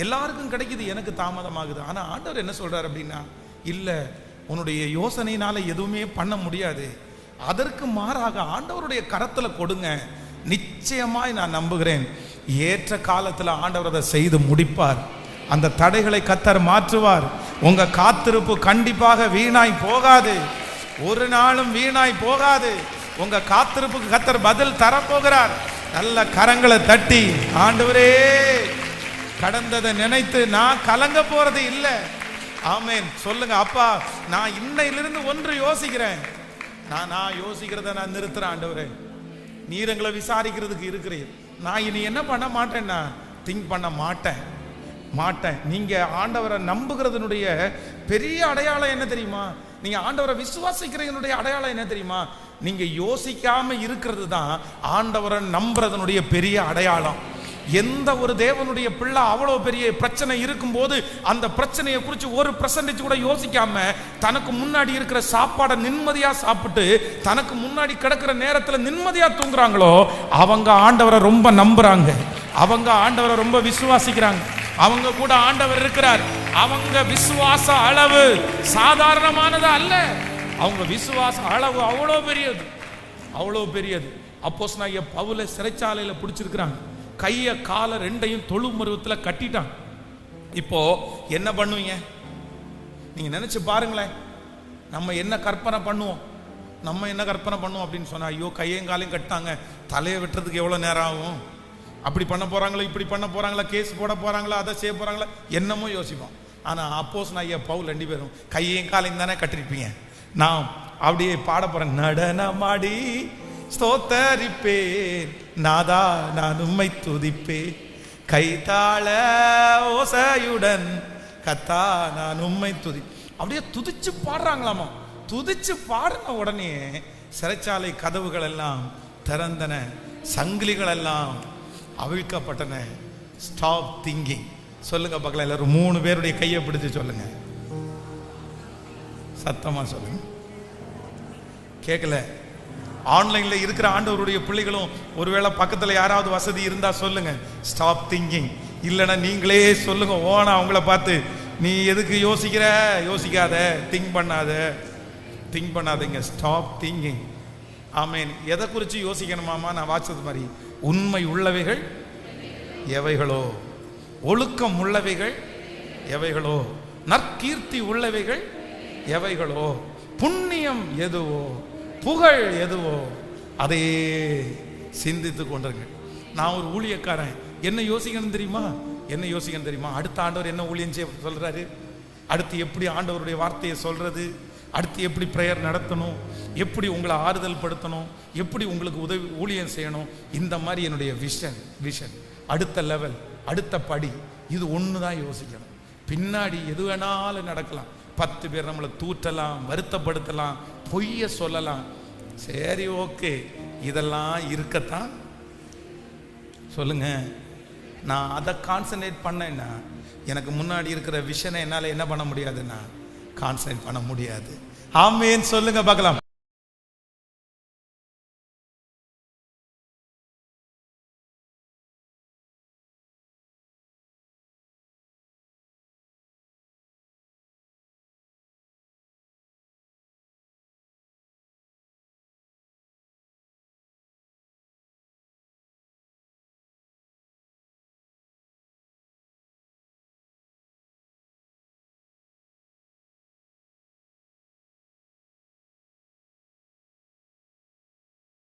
எல்லாருக்கும் கிடைக்குது, எனக்கு தாமதமாகுது. ஆனா ஆண்டவர் என்ன சொல்றாரு அப்படின்னா, இல்ல, உன்னுடைய யோசனையினால எதுவுமே பண்ண முடியாது, அதற்கு மாறாக ஆண்டவருடைய கரத்துல கொடுங்க, நிச்சயமாய் நான் நம்புகிறேன் ஏற்ற காலத்துல ஆண்டவர் அதை செய்து முடிப்பார். அந்த தடைகளை கர்த்தர் மாற்றுவார். உங்க காத்திருப்பு கண்டிப்பாக வீணாய் போகாது, ஒரு நாளும் வீணாய் போகாது. உங்க காத்திருப்புக்கு கர்த்தர் பதில் தரப்போகிறார். நல்ல கரங்களை தட்டி, ஆண்டவரே, கடந்ததை நினைத்து நான் கலங்க போறது இல்லை. ஆமென் சொல்லுங்க. அப்பா, நான் இன்னையிலிருந்து ஒன்று யோசிக்கிறேன், நான் யோசிக்கிறத நான் நிறுத்துறேன். ஆண்டவரே, நீர் எங்களை விசாரிக்கிறதுக்கு இருக்கிறீர். நான் இனி என்ன பண்ண மாட்டேன்னா, திங்க் பண்ண மாட்டேன். நீங்க ஆண்டவரை நம்புகிறதுனுடைய பெரிய அடையாளம் என்ன தெரியுமா? நீங்க ஆண்டவரை விசுவாசிக்கிறதுனுடைய அடையாளம் என்ன தெரியுமா? நீங்க யோசிக்காம இருக்கிறது தான் ஆண்டவரை நம்புறதனுடைய பெரிய அடையாளம். எந்த ஒரு தேவனுடைய பிள்ளை அவ்வளவு பெரிய பிரச்சனை இருக்கும்போது அந்த பிரச்சனையை குறித்து 1% கூட யோசிக்காம தனக்கு முன்னாடி இருக்கிற சாப்பாடை நிம்மதியா சாப்பிட்டு தனக்கு முன்னாடி கிடக்கிற நேரத்தில் நிம்மதியா தூங்குறாங்களோ, அவங்க ஆண்டவரை ரொம்ப நம்புறாங்க, அவங்க ஆண்டவரை ரொம்ப விசுவாசிக்கிறாங்க, அவங்க கூட ஆண்டவர் இருக்கிறார். அவங்க விசுவாச அளவு சாதாரணமானது அல்ல, அவங்க விசுவாச அளவு அவ்வளோ பெரியது, அவ்வளோ பெரியது. அப்போஸ்தலனாகிய பவுலை சிறைச்சாலையில பிடிச்சிருக்கிறாங்க, கைய கால ரெண்டையும் தொழு மருவத்தில் கட்டிட்டாங்க. இப்போ என்ன பண்ணுவீங்க நீங்க நினைச்சு பாருங்களேன். நம்ம என்ன கற்பனை பண்ணுவோம் அப்படின்னு சொன்னா, ஐயோ கையங்காலையும் கட்டாங்க, தலையை வெட்டுறதுக்கு எவ்வளவு நேரம் ஆகும், அப்படி பண்ண போறாங்களா, இப்படி பண்ண போறாங்களா, கேஸ் போட போறாங்களா, அதை செய்ய போறாங்களா, என்னமோ யோசிப்போம். ஆனா அப்போஸ்தலனாகிய பவுல் 2 பேரும் கையையும் காலையும் தானே கட்டிருப்பீங்க. நான் அப்படியே பாட போறேன், நடனமாடி ஸ்தோத்தரிப்பேன் நாதா நான் உம்மை துதிப்பேன், கைதாள ஓசையுடன் கத்தா நான் உம்மை துதி. அப்படியே துதிச்சு பாடுறாங்களாமா. துதிச்சு பாடின உடனே சிறைச்சாலை கதவுகள் எல்லாம் திறந்தன, சங்கிலிகள் எல்லாம் அவிழ்க்கப்பட்டன. Stop thinking. சொல்லுங்க பார்க்கலாம், எல்லாரும் 3 பேருடைய கையை பிடிச்சு சொல்லுங்க, சத்தமா சொல்லுங்க. கேட்கல? ஆன்லைன்ல இருக்கிற ஆண்டவருடைய பிள்ளைகளும் ஒருவேளை பக்கத்துல யாராவது வசதி இருந்தா சொல்லுங்க, ஸ்டாப் திங்கிங். இல்லைன்னா நீங்களே சொல்லுங்க ஓனா அவங்கள பார்த்து, நீ எதுக்கு யோசிக்கிற, யோசிக்காத, திங்க் பண்ணாதீங்க, ஸ்டாப் திங்கிங். ஆமேன். எதை குறித்து யோசிக்கணுமாமா? நான் வாச்சது மாதிரி, உண்மை உள்ளவைகள் எவைகளோ, ஒழுக்கம் உள்ளவைகள் எவைகளோ, நற்கீர்த்தி உள்ளவைகள் எவைகளோ, புண்ணியம் எதுவோ, புகழ் எதுவோ அதே சிந்தித்து கொண்டிருங்க. நான் ஒரு ஊழியக்காரன், என்ன யோசிக்கணும் தெரியுமா? அடுத்த ஆண்டவர் என்ன ஊழியம் செய்ய சொல்றாரு, அடுத்து எப்படி ஆண்டவருடைய வார்த்தையை சொல்றது, அடுத்து எப்படி பிரேயர் நடத்தணும், எப்படி உங்களை ஆறுதல் படுத்தணும், எப்படி உங்களுக்கு உதவி ஊழியம் செய்யணும், இந்த மாதிரி என்னுடைய விஷன் அடுத்த லெவல், அடுத்த படி, இது ஒன்று தான் யோசிக்கணும். பின்னாடி எது வேணாலும் நடக்கலாம், 10 பேர் நம்மளை தூற்றலாம், வருத்தப்படுத்தலாம், பொய்ய சொல்லலாம். சரி, ஓகே, இதெல்லாம் இருக்கத்தான் சொல்லுங்க. நான் அதை கான்சன்ட்ரேட் பண்ணேன்னா எனக்கு முன்னாடி இருக்கிற விஷனை என்னால் என்ன பண்ண முடியாதுன்னா கான்சன்ட்ரேட் பண்ண முடியாது. ஆமேன் சொல்லுங்க பார்க்கலாம்.